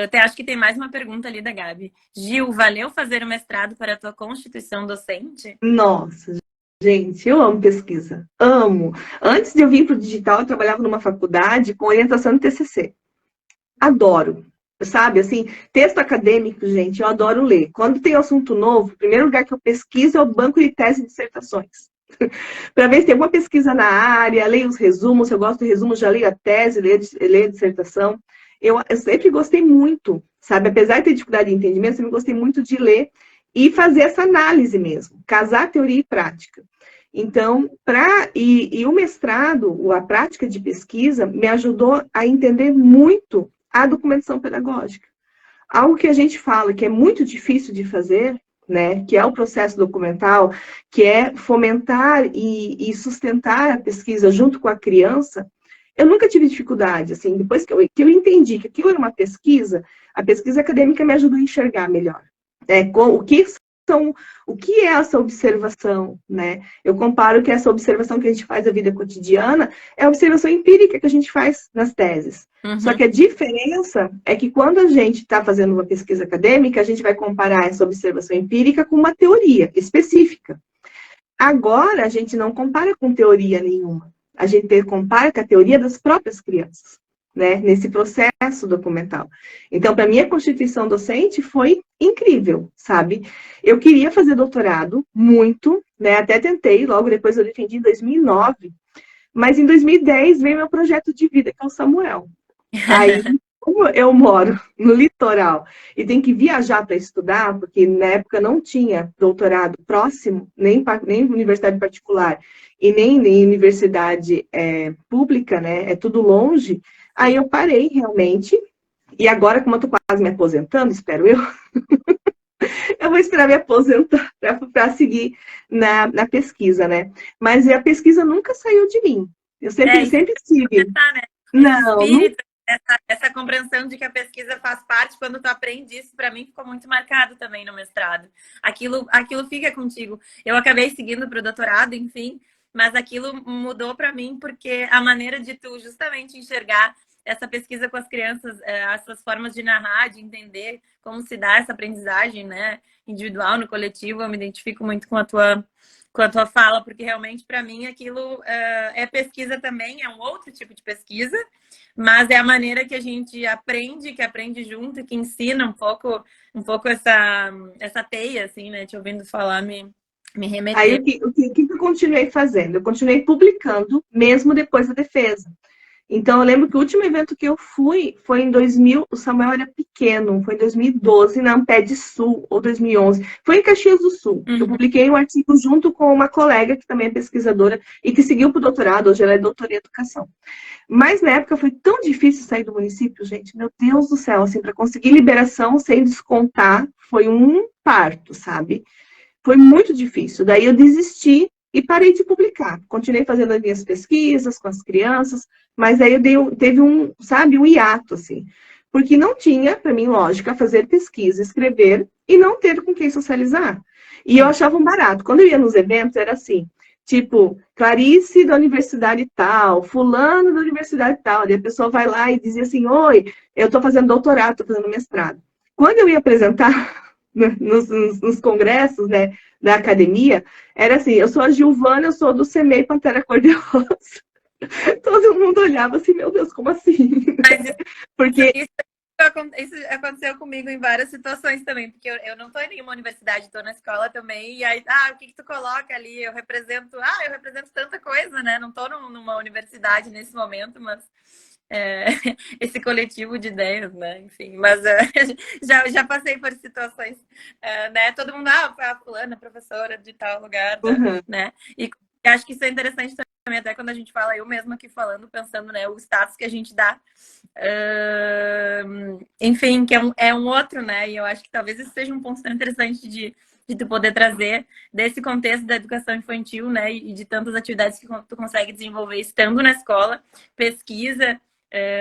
Até acho que tem mais uma pergunta ali da Gabi. Gil, valeu fazer o mestrado para a tua constituição docente? Nossa, gente, eu amo pesquisa. Amo. Antes de eu vir para o digital, eu trabalhava numa faculdade com orientação de TCC. Adoro. Sabe, assim, texto acadêmico, gente, eu adoro ler. Quando tem assunto novo, o primeiro lugar que eu pesquiso é o banco de tese e dissertações. Para ver se tem alguma pesquisa na área, leio os resumos, se eu gosto de resumos, já leio a tese, leio a dissertação. Eu sempre gostei muito, sabe? Apesar de ter dificuldade de entendimento, eu sempre gostei muito de ler e fazer essa análise mesmo, casar teoria e prática. Então, o mestrado, a prática de pesquisa, me ajudou a entender muito a documentação pedagógica. Algo que a gente fala que é muito difícil de fazer, né? Que é o processo documental, que é fomentar e sustentar a pesquisa junto com a criança. Eu nunca tive dificuldade, assim, depois que eu entendi que aquilo era uma pesquisa, a pesquisa acadêmica me ajudou a enxergar melhor. O que é essa observação, né? Eu comparo que essa observação que a gente faz da vida cotidiana é a observação empírica que a gente faz nas teses. Só que a diferença é que quando a gente está fazendo uma pesquisa acadêmica, a gente vai comparar essa observação empírica com uma teoria específica. Agora, a gente não compara com teoria nenhuma. A gente compara com a teoria das próprias crianças, né? Nesse processo documental. Então, para mim, a constituição docente foi incrível, sabe? Eu queria fazer doutorado, muito, né? Até tentei, logo depois eu defendi em 2009. Mas em 2010 veio meu projeto de vida, que é o Samuel. Aí, como eu moro no litoral e tenho que viajar para estudar, porque na época não tinha doutorado próximo, nem universidade particular e nem universidade pública, né? É tudo longe. Aí eu parei realmente. E agora, como eu estou quase me aposentando, espero eu vou esperar me aposentar para seguir na pesquisa, né? Mas a pesquisa nunca saiu de mim. Eu sempre, Isso sempre que eu ia estive. comentar, né? Esse Não, não. espírito, essa compreensão de que a pesquisa faz parte, quando tu aprende isso, para mim ficou muito marcado também no mestrado. Aquilo fica contigo. Eu acabei seguindo para o doutorado, enfim, mas aquilo mudou para mim porque a maneira de tu justamente enxergar essa pesquisa com as crianças, essas formas de narrar, de entender como se dá essa aprendizagem, né, individual, no coletivo, eu me identifico muito com a tua fala, porque realmente para mim aquilo é pesquisa também, é um outro tipo de pesquisa, mas é a maneira que a gente aprende, que aprende junto, que ensina um pouco essa teia, assim, né? Te ouvindo falar me Aí remeteu. o que eu continuei fazendo? Eu continuei publicando, mesmo depois da defesa. Então, eu lembro que o último evento que eu fui foi em 2000, o Samuel era pequeno, foi em 2012, na Amped Sul, ou 2011. Foi em Caxias do Sul. Eu Uhum. publiquei um artigo junto com uma colega, que também é pesquisadora, e que seguiu para o doutorado, hoje ela é doutora em educação. Mas na época foi tão difícil sair do município, gente, meu Deus do céu, assim, para conseguir liberação sem descontar, foi um parto, sabe? Foi muito difícil. Daí eu desisti e parei de publicar. Continuei fazendo as minhas pesquisas com as crianças, mas aí teve sabe, um hiato, assim. Porque não tinha, para mim, lógica, fazer pesquisa, escrever e não ter com quem socializar. E eu Sim. achava um barato. Quando eu ia nos eventos, era assim, tipo, Clarice da universidade tal, fulano da universidade tal. Daí a pessoa vai lá e dizia assim, oi, eu estou fazendo doutorado, estou fazendo mestrado. Quando eu ia apresentar nos congressos, né, da academia, era assim, eu sou a Giovana, eu sou do CEMEI Pantera Cor-de-Rosa. Todo mundo olhava assim, meu Deus, como assim? Mas Porque, isso isso aconteceu comigo em várias situações também, porque eu não estou em nenhuma universidade, estou na escola também, e aí, o que tu coloca ali? Eu represento tanta coisa, né? Não estou numa universidade nesse momento, mas é, esse coletivo de ideias, né? Enfim, mas já passei por situações, né? Todo mundo, a fulana, professora de tal lugar, uhum, né? E acho que isso é interessante também, até quando a gente fala, eu mesma aqui falando, pensando, né, o status que a gente dá. Enfim, que é um outro, né? E eu acho que talvez isso seja um ponto tão interessante de tu poder trazer desse contexto da educação infantil, né? E de tantas atividades que tu consegue desenvolver estando na escola, pesquisa,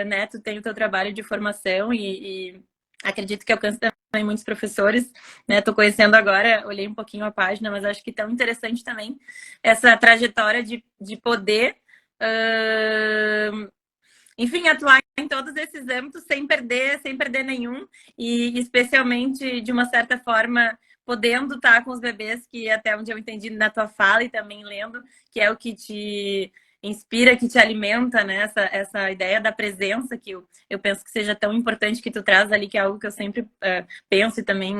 né? Tu tem o teu trabalho de formação e acredito que alcança também muitos professores, né? Tô conhecendo agora, olhei um pouquinho a página, mas acho que tão interessante também essa trajetória de poder, enfim, atuar em todos esses âmbitos sem perder nenhum e especialmente de uma certa forma podendo estar com os bebês, que até onde eu entendi na tua fala e também lendo, que é o que te inspira, que te alimenta, né? Essa ideia da presença que eu penso que seja tão importante que tu traz ali, que é algo que eu sempre penso e também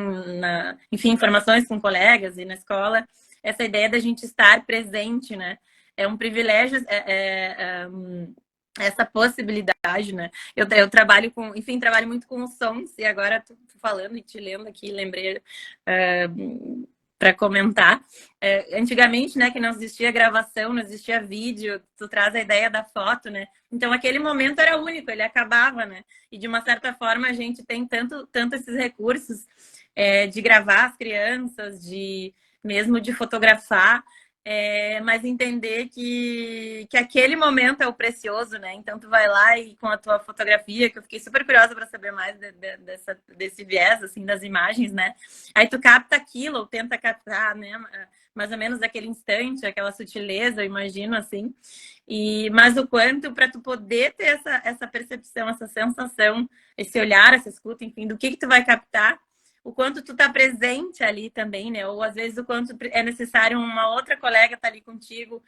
enfim, informações com colegas e na escola, essa ideia da gente estar presente, né? É um privilégio, essa possibilidade, né? Eu trabalho com, enfim, trabalho muito com os sons, e agora tô falando e te lendo aqui, lembrei para comentar. Antigamente, né, que não existia gravação, não existia vídeo, tu traz a ideia da foto, né? Então aquele momento era único, ele acabava, né? E de uma certa forma a gente tem tanto esses recursos de gravar as crianças, de mesmo de fotografar, mas entender que aquele momento é o precioso, né? Então tu vai lá e com a tua fotografia, que eu fiquei super curiosa para saber mais desse viés, assim, das imagens, né? Aí tu capta aquilo, ou tenta captar, né? Mais ou menos aquele instante, aquela sutileza, eu imagino, assim. Mas o quanto para tu poder ter essa percepção, essa sensação, esse olhar, essa escuta, enfim, do que tu vai captar, o quanto tu tá presente ali também, né? Ou às vezes o quanto é necessário uma outra colega estar ali contigo,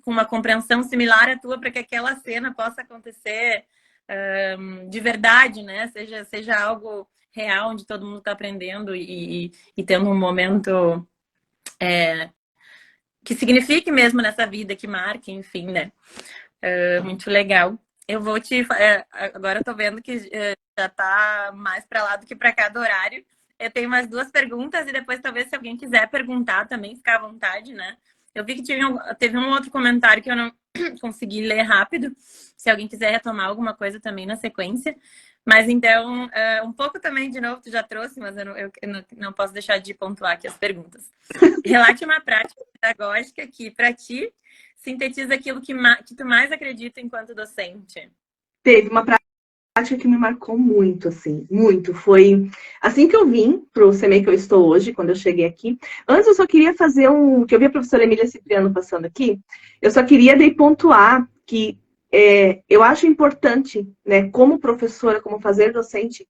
com uma compreensão similar à tua, para que aquela cena possa acontecer de verdade, né? Seja algo real, onde todo mundo está aprendendo e tendo um momento que signifique mesmo nessa vida, que marque, enfim, né? Muito legal. Eu vou te. Agora eu tô vendo que já tá mais para lá do que para cá do horário. Eu tenho mais duas perguntas e depois, talvez, se alguém quiser perguntar também, ficar à vontade, né? Eu vi que teve um outro comentário que eu não consegui ler rápido. Se alguém quiser retomar alguma coisa também na sequência. Mas então, um pouco também, de novo, tu já trouxe, mas eu não posso deixar de pontuar aqui as perguntas. Relate uma prática pedagógica que, para ti, sintetiza aquilo que tu mais acredita enquanto docente. Teve uma prática que me marcou muito, assim, muito. Foi assim que eu vim para o CMEI que eu estou hoje, quando eu cheguei aqui. Antes eu só queria fazer que eu vi a professora Emília Cipriano passando aqui, eu só queria daí pontuar que eu acho importante, né, como professora, como fazer docente,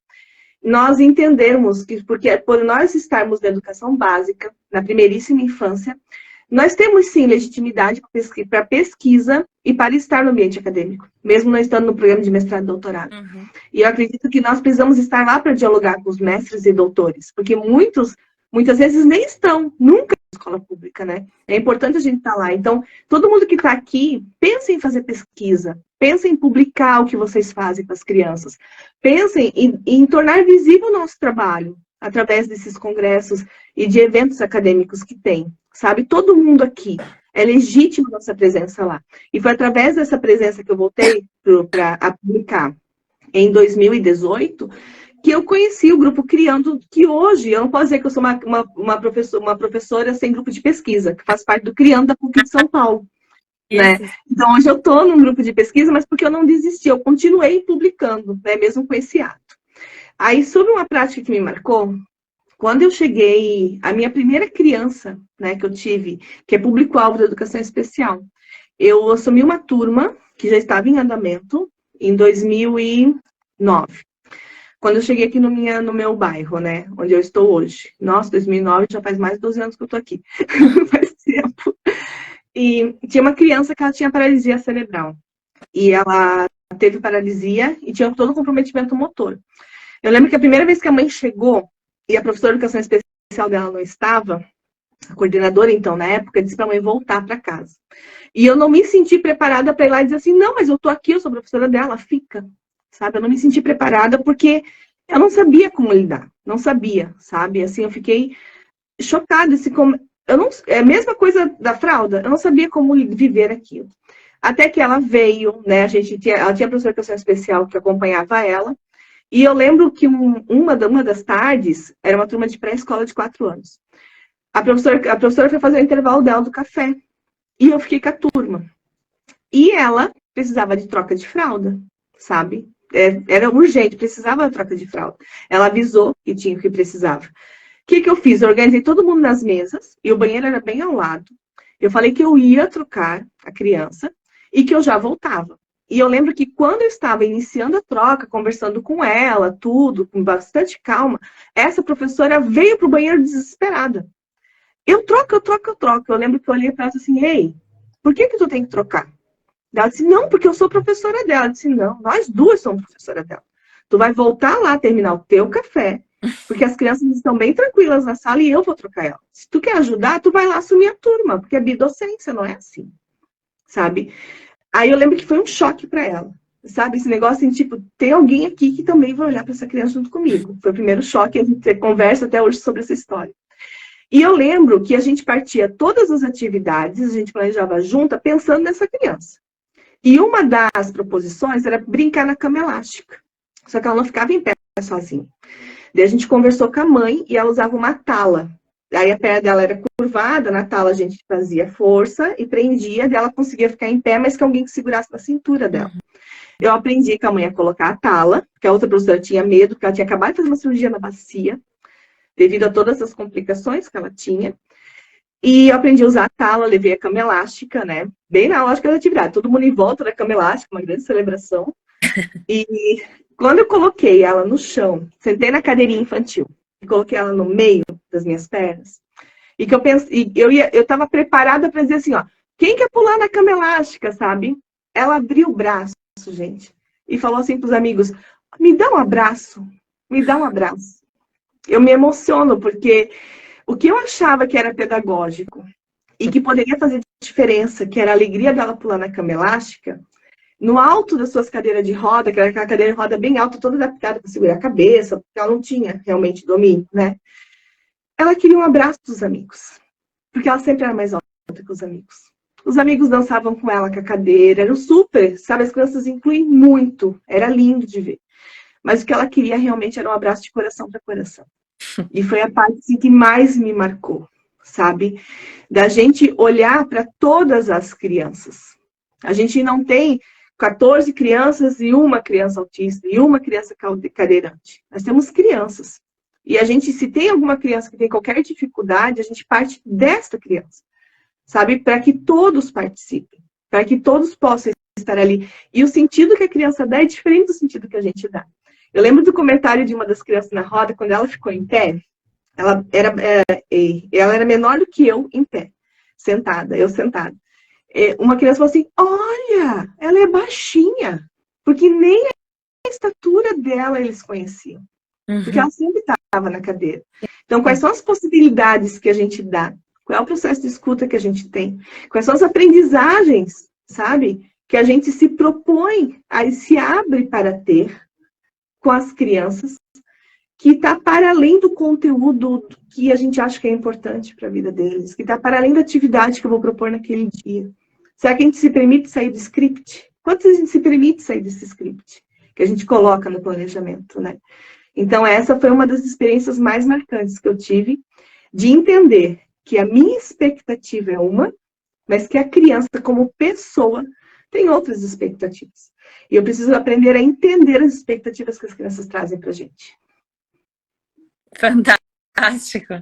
nós entendermos que, porque por nós estarmos na educação básica, na primeiríssima infância, nós temos sim legitimidade para pesquisa e para estar no ambiente acadêmico, mesmo não estando no programa de mestrado e doutorado. Uhum. E eu acredito que nós precisamos estar lá para dialogar com os mestres e doutores, porque muitas vezes nem estão, nunca na escola pública, né? É importante a gente estar lá. Então, todo mundo que está aqui, pense em fazer pesquisa, pense em publicar o que vocês fazem com as crianças, pensem em tornar visível o nosso trabalho através desses congressos e de eventos acadêmicos que tem. Sabe, todo mundo aqui é legítimo a nossa presença lá. E foi através dessa presença que eu voltei para publicar em 2018 que eu conheci o grupo Criando, que hoje eu não posso dizer que eu sou uma professora sem grupo de pesquisa, que faz parte do Criando da PUC de São Paulo. Né? Então, hoje eu estou num grupo de pesquisa, mas porque eu não desisti, eu continuei publicando, né, mesmo com esse ato. Aí, sobre uma prática que me marcou, quando eu cheguei, a minha primeira criança, né, que eu tive, que é público-alvo da educação especial, eu assumi uma turma que já estava em andamento em 2009. Quando eu cheguei aqui no meu bairro, né, onde eu estou hoje. Nossa, 2009 já faz mais de 12 anos que eu estou aqui. Faz tempo. E tinha uma criança que ela tinha paralisia cerebral. E ela teve paralisia e tinha todo o comprometimento motor. Eu lembro que a primeira vez que a mãe chegou, e a professora de educação especial dela não estava, a coordenadora, então, na época, disse para a mãe voltar para casa. E eu não me senti preparada para ir lá e dizer assim, não, mas eu tô aqui, eu sou professora dela, fica. Sabe? Eu não me senti preparada porque eu não sabia como lidar. Não sabia, sabe? Assim, eu fiquei chocada. É a mesma coisa da fralda, eu não sabia como viver aquilo. Até que ela veio, né? Ela tinha professora de educação especial que acompanhava ela. E eu lembro que uma das tardes era uma turma de pré-escola de 4 anos. A professora foi fazer o intervalo dela do café. E eu fiquei com a turma. E ela precisava de troca de fralda, sabe? Era urgente, precisava da troca de fralda. Ela avisou que precisava. O que eu fiz? Eu organizei todo mundo nas mesas, e o banheiro era bem ao lado. Eu falei que eu ia trocar a criança e que eu já voltava. E eu lembro que quando eu estava iniciando a troca, conversando com ela, tudo, com bastante calma, essa professora veio para o banheiro desesperada. Eu troco. Eu lembro que eu olhei para ela e disse assim, ei, por que tu tem que trocar? Ela disse, não, porque eu sou professora dela. Eu disse, não, nós duas somos professora dela. Tu vai voltar lá, terminar o teu café, porque as crianças estão bem tranquilas na sala e eu vou trocar ela. Se tu quer ajudar, tu vai lá assumir a turma, porque é bidocência, não é assim, sabe? Aí eu lembro que foi um choque para ela, sabe? Esse negócio assim, tipo, tem alguém aqui que também vai olhar para essa criança junto comigo. Foi o primeiro choque, a gente conversa até hoje sobre essa história. E eu lembro que a gente partia todas as atividades, a gente planejava junta, pensando nessa criança. E uma das proposições era brincar na cama elástica. Só que ela não ficava em pé sozinha. Daí a gente conversou com a mãe e ela usava uma tala. Aí a perna dela era curvada, na tala a gente fazia força e prendia, daí ela conseguia ficar em pé, mas que alguém que segurasse na cintura dela. Eu aprendi com a mãe a colocar a tala, porque a outra professora tinha medo, porque ela tinha acabado de fazer uma cirurgia na bacia, devido a todas as complicações que ela tinha. E eu aprendi a usar a tala, levei a cama elástica, né? Bem na lógica da atividade, todo mundo em volta da cama elástica, uma grande celebração. E quando eu coloquei ela no chão, sentei na cadeirinha infantil, e coloquei ela no meio das minhas pernas, e que eu pensei, eu estava preparada para dizer assim, ó, quem quer pular na cama elástica, sabe? Ela abriu o braço, gente, e falou assim para os amigos, me dá um abraço, me dá um abraço. Eu me emociono, porque o que eu achava que era pedagógico e que poderia fazer diferença, que era a alegria dela pular na cama elástica, no alto das suas cadeiras de roda, que era aquela cadeira de roda bem alta, toda adaptada para segurar a cabeça, porque ela não tinha realmente domínio, né? Ela queria um abraço dos amigos, porque ela sempre era mais alta que os amigos. Os amigos dançavam com ela com a cadeira, era super, sabe? As crianças incluem muito, era lindo de ver. Mas o que ela queria realmente era um abraço de coração para coração. E foi a parte assim, que mais me marcou, sabe? Da gente olhar para todas as crianças. A gente não tem 14 crianças e uma criança autista e uma criança cadeirante. Nós temos crianças. E a gente, se tem alguma criança que tem qualquer dificuldade, a gente parte desta criança, sabe? Para que todos participem, para que todos possam estar ali. E o sentido que a criança dá é diferente do sentido que a gente dá. Eu lembro do comentário de uma das crianças na roda, quando ela ficou em pé, ela era menor do que eu em pé, sentada, eu sentada. Uma criança falou assim, olha, ela é baixinha, porque nem a estatura dela eles conheciam. Porque ela sempre estava na cadeira. Então, quais são as possibilidades que a gente dá? Qual é o processo de escuta que a gente tem? Quais são as aprendizagens, sabe? Que a gente se propõe, aí se abre para ter com as crianças, que está para além do conteúdo que a gente acha que é importante para a vida deles, que está para além da atividade que eu vou propor naquele dia. Será que a gente se permite sair do script? Quantas vezes a gente se permite sair desse script que a gente coloca no planejamento, né? Então, essa foi uma das experiências mais marcantes que eu tive, de entender que a minha expectativa é uma, mas que a criança, como pessoa, tem outras expectativas. E eu preciso aprender a entender as expectativas que as crianças trazem para a gente. Fantástico.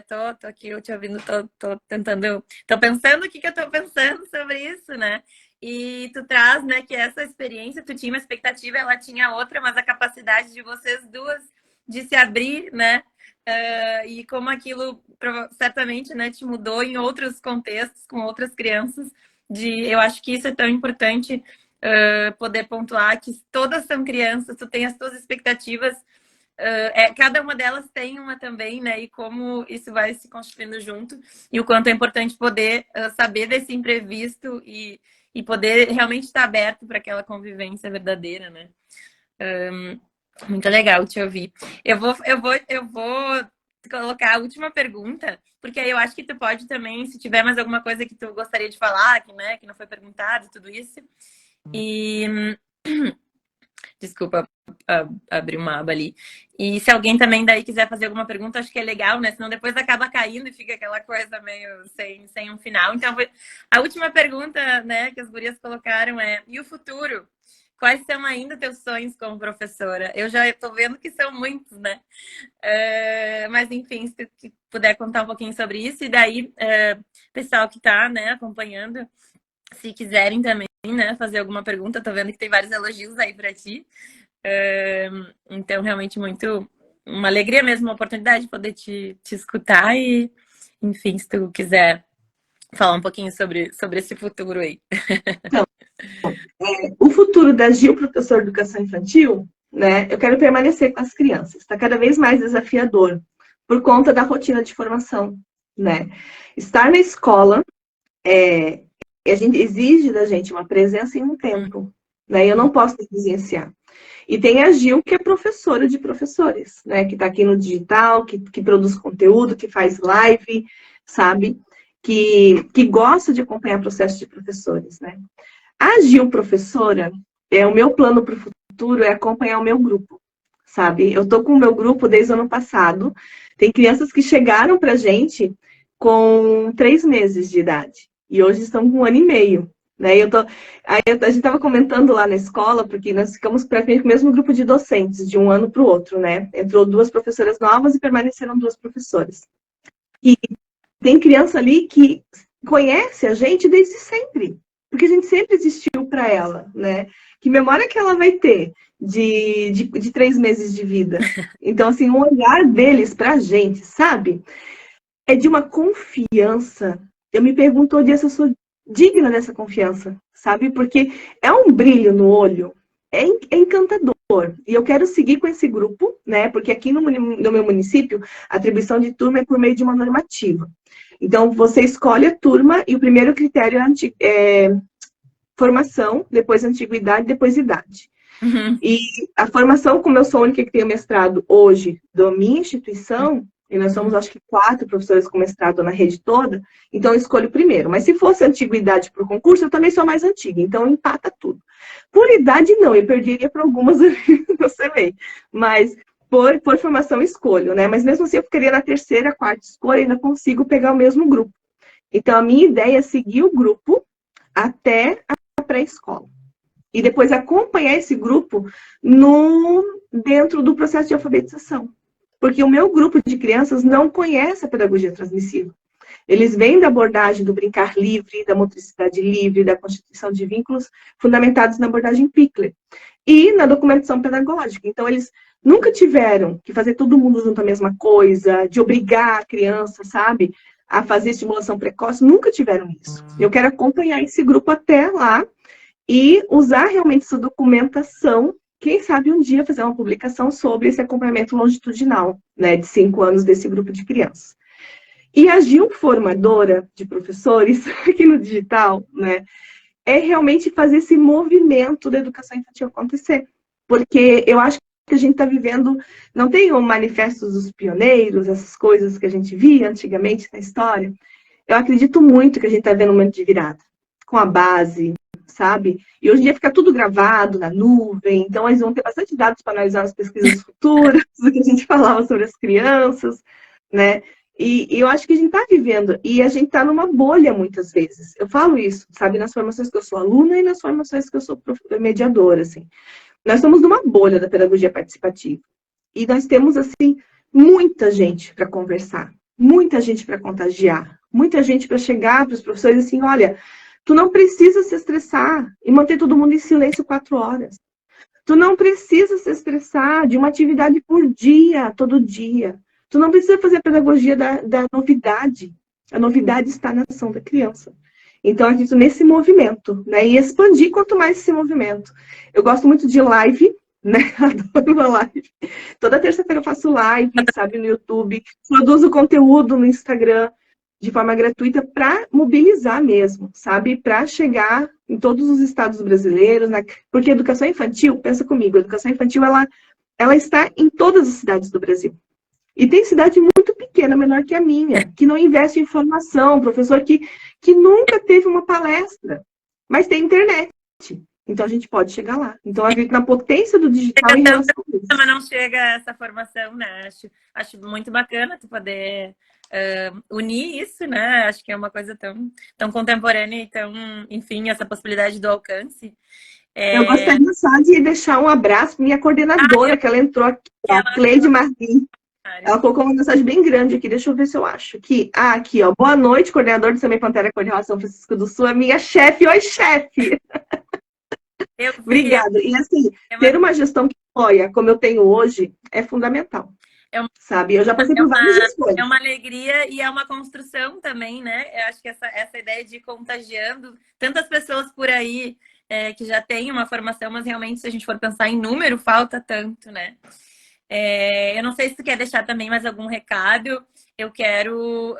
Tô aqui eu te ouvindo, tô tentando, tô pensando o que eu tô pensando sobre isso, né? E tu traz, né, que essa experiência, tu tinha uma expectativa, ela tinha outra, mas a capacidade de vocês duas de se abrir, né? E como aquilo certamente, né, te mudou em outros contextos, com outras crianças. Eu acho que isso é tão importante, poder pontuar que todas são crianças, tu tem as tuas expectativas, cada uma delas tem uma também, né? E como isso vai se construindo junto, e o quanto é importante poder saber desse imprevisto e poder realmente estar aberto para aquela convivência verdadeira, né? Muito legal te ouvir. Eu vou colocar a última pergunta, porque aí eu acho que tu pode também, se tiver mais alguma coisa que tu gostaria de falar, que não foi perguntado, tudo isso. E desculpa, abrir uma aba ali. E se alguém também daí quiser fazer alguma pergunta, acho que é legal, né? Senão depois acaba caindo e fica aquela coisa meio sem um final. Então, a última pergunta, né, que as gurias colocaram é: e o futuro? Quais são ainda teus sonhos como professora? Eu já estou vendo que são muitos, né? Mas, enfim, se tu puder contar um pouquinho sobre isso. E daí, pessoal que está, né, acompanhando, se quiserem também, né, fazer alguma pergunta, tô vendo que tem vários elogios aí para ti. Então, realmente, uma alegria mesmo, uma oportunidade de poder te escutar e, enfim, se tu quiser falar um pouquinho sobre esse futuro aí. Então, o futuro da Gil, professor de educação infantil, né, eu quero permanecer com as crianças. Está cada vez mais desafiador por conta da rotina de formação, né? Estar na escola, a gente exige da gente uma presença em um tempo, né? Eu não posso negligenciar. E tem a Gil, que é professora de professores, né? Que está aqui no digital, que produz conteúdo, que faz live, sabe? Que gosta de acompanhar o processo de professores, né? A Gil, professora, o meu plano para o futuro é acompanhar o meu grupo, sabe? Eu tô com o meu grupo desde o ano passado. Tem crianças que chegaram pra gente com 3 meses de idade. E hoje estão com 1 ano e meio. Né? A gente estava comentando lá na escola, porque nós ficamos praticamente com o mesmo grupo de docentes, de um ano para o outro, né? Entrou 2 professoras novas e permaneceram 2 professoras. E tem criança ali que conhece a gente desde sempre, porque a gente sempre existiu para ela, né? Que memória que ela vai ter de 3 meses de vida? Então, assim, o olhar deles para a gente, sabe? É de uma confiança. Eu me pergunto onde eu sou digna dessa confiança, sabe? Porque é um brilho no olho, é encantador. E eu quero seguir com esse grupo, né? Porque aqui no meu município, a atribuição de turma é por meio de uma normativa. Então, você escolhe a turma e o primeiro critério formação, depois antiguidade, depois idade. Uhum. E a formação, como eu sou a única que tenho mestrado hoje da minha instituição, e nós somos, acho que, 4 professores com mestrado na rede toda, então eu escolho primeiro. Mas se fosse antiguidade para o concurso, eu também sou mais antiga, então empata tudo. Por idade, não, eu perderia para algumas, você vê. Mas por formação, escolho, né? Mas mesmo assim, eu ficaria na terceira, quarta escolha, ainda consigo pegar o mesmo grupo. Então, a minha ideia é seguir o grupo até a pré-escola. E depois acompanhar esse grupo dentro do processo de alfabetização. Porque o meu grupo de crianças não conhece a pedagogia transmissiva. Eles vêm da abordagem do brincar livre, da motricidade livre, da constituição de vínculos fundamentados na abordagem Pickler e na documentação pedagógica. Então, eles nunca tiveram que fazer todo mundo junto a mesma coisa, de obrigar a criança, sabe, a fazer estimulação precoce, nunca tiveram isso. Eu quero acompanhar esse grupo até lá e usar realmente essa documentação, quem sabe um dia fazer uma publicação sobre esse acompanhamento longitudinal, né, de 5 anos desse grupo de crianças. E a Gil, formadora de professores aqui no digital, né, é realmente fazer esse movimento da educação infantil acontecer. Porque eu acho que a gente está vivendo, não tem o manifesto dos pioneiros, essas coisas que a gente via antigamente na história. Eu acredito muito que a gente está vendo um momento de virada, com a base, sabe? E hoje em dia fica tudo gravado na nuvem, então eles vão ter bastante dados para analisar as pesquisas futuras, do que a gente falava sobre as crianças, né? E eu acho que a gente está vivendo, e a gente está numa bolha muitas vezes. Eu falo isso, sabe, nas formações que eu sou aluna e nas formações que eu sou mediadora, assim. Nós estamos numa bolha da pedagogia participativa. E nós temos, assim, muita gente para conversar, muita gente para contagiar, muita gente para chegar para os professores assim, olha, tu não precisa se estressar e manter todo mundo em silêncio 4 horas. Tu não precisa se estressar de uma atividade por dia, todo dia. Tu não precisa fazer a pedagogia da novidade. A novidade está na ação da criança. Então, acredito nesse movimento, né? E expandir quanto mais esse movimento. Eu gosto muito de live, né? Adoro uma live. Toda terça-feira eu faço live, sabe, no YouTube. Produzo conteúdo no Instagram de forma gratuita para mobilizar mesmo, sabe? Para chegar em todos os estados brasileiros. Né? Porque a educação infantil, pensa comigo, a educação infantil, ela está em todas as cidades do Brasil. E tem cidade muito pequena, menor que a minha, que não investe em formação, professor que nunca teve uma palestra, mas tem internet. Então a gente pode chegar lá. Então, eu acredito na potência do digital em relação a isso. Mas não chega essa formação, né? Acho muito bacana tu poder unir isso, né? Acho que é uma coisa tão contemporânea e tão, enfim, essa possibilidade do alcance. Eu gostaria só de deixar um abraço para minha coordenadora, que ela entrou aqui, a Cleide Martins. Ela colocou uma mensagem bem grande aqui, deixa eu ver se eu acho. Aqui, ó. Boa noite, coordenador do Semei Pantera Cor de Rosa São Francisco do Sul, é minha chefe. Oi, chefe! Obrigada. E assim, ter uma gestão que apoia, como eu tenho hoje, é fundamental. Sabe? Eu já passei por várias gestões. É uma alegria e é uma construção também, né? Eu acho que essa ideia de ir contagiando tantas pessoas por aí que já têm uma formação, mas realmente, se a gente for pensar em número, falta tanto, né? Eu não sei se tu quer deixar também mais algum recado. Eu quero...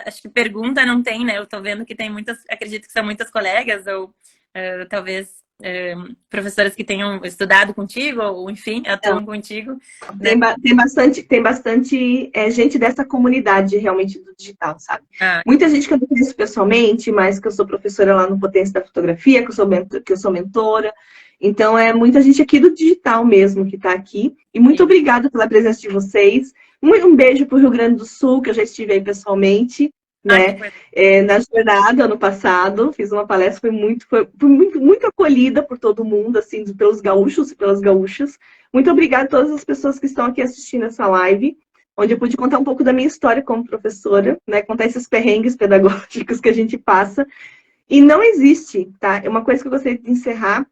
acho que pergunta não tem, né? Eu tô vendo que tem muitas... Acredito que são muitas colegas ou talvez professoras que tenham estudado contigo ou, enfim, atuam contigo. Tem, né? Tem bastante gente dessa comunidade realmente do digital, sabe? Muita gente que eu não conheço pessoalmente, mas que eu sou professora lá no Potência da Fotografia, que eu sou mentora. Então, é muita gente aqui do digital mesmo que está aqui. E muito obrigada pela presença de vocês. Um beijo para o Rio Grande do Sul, que eu já estive aí pessoalmente, né? Na jornada, ano passado, fiz uma palestra, foi muito acolhida por todo mundo, assim, pelos gaúchos e pelas gaúchas. Muito obrigada a todas as pessoas que estão aqui assistindo essa live, onde eu pude contar um pouco da minha história como professora, né? Contar esses perrengues pedagógicos que a gente passa. E não existe, tá? É uma coisa que eu gostaria de encerrar,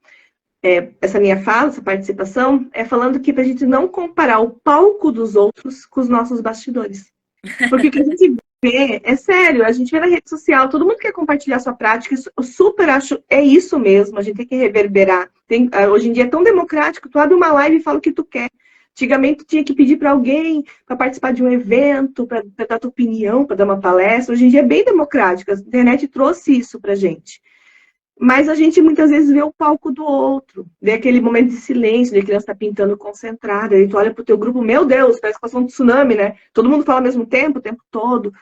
essa minha fala, essa participação, falando que para a gente não comparar o palco dos outros com os nossos bastidores. Porque o que a gente vê, é sério, a gente vê na rede social, todo mundo quer compartilhar sua prática, eu super acho, é isso mesmo, a gente tem que reverberar. Hoje em dia é tão democrático, tu abre uma live e fala o que tu quer. Antigamente tu tinha que pedir para alguém para participar de um evento, para dar tua opinião, para dar uma palestra. Hoje em dia é bem democrático, a internet trouxe isso pra gente. Mas a gente muitas vezes vê o palco do outro, vê aquele momento de silêncio, vê a criança está pintando concentrada, aí tu olha pro teu grupo, meu Deus, parece que passou um tsunami, né? Todo mundo fala ao mesmo tempo, o tempo todo.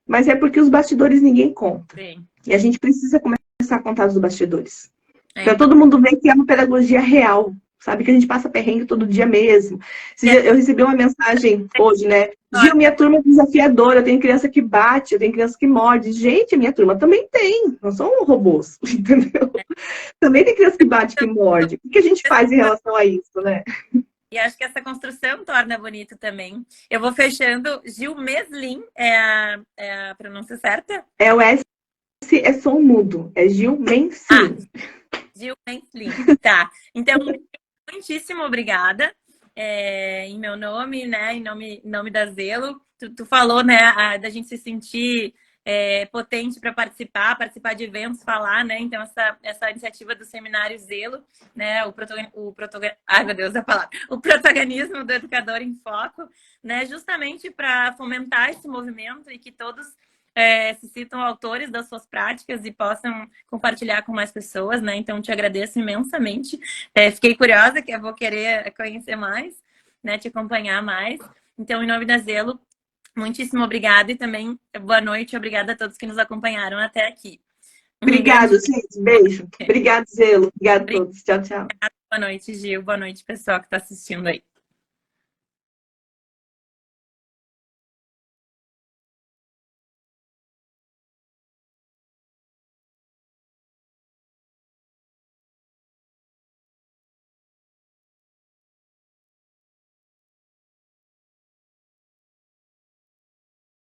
Mas é porque os bastidores ninguém conta. Sim. E a gente precisa começar a contar os bastidores. Para Então, todo mundo ver que é uma pedagogia real, sabe? Que a gente passa perrengue todo dia mesmo. Eu recebi uma mensagem hoje, né? Gil, minha turma é desafiadora, eu tenho criança que bate, eu tenho criança que morde. Gente, a minha turma também tem, não são robôs, entendeu? Também tem criança que bate, que morde. O que a gente faz em relação a isso, né? e acho que essa construção torna bonito também. Eu vou fechando. Gil Meslin é a pronúncia certa? É o S, é som mudo, é Gil Meslin. Gil Meslin, tá. Então, muitíssimo obrigada. Em meu nome, né? Em nome da Zelo. Tu falou, né, da gente se sentir potente para participar de eventos, falar, né? Então, essa iniciativa do Seminário Zelo, né? Ai, meu Deus, a palavra. O protagonismo do educador em foco, né? Justamente para fomentar esse movimento e que todos se sintam autores das suas práticas e possam compartilhar com mais pessoas, né? Então, te agradeço imensamente. Fiquei curiosa, que eu vou querer conhecer mais, né? Te acompanhar mais. Então, em nome da Zelo, muitíssimo obrigada e também boa noite. Obrigada a todos que nos acompanharam até aqui. Obrigado, gente. Beijo. Obrigado, Zelo. Obrigado a todos. Tchau, tchau. Boa noite, Gil. Boa noite, pessoal que está assistindo aí.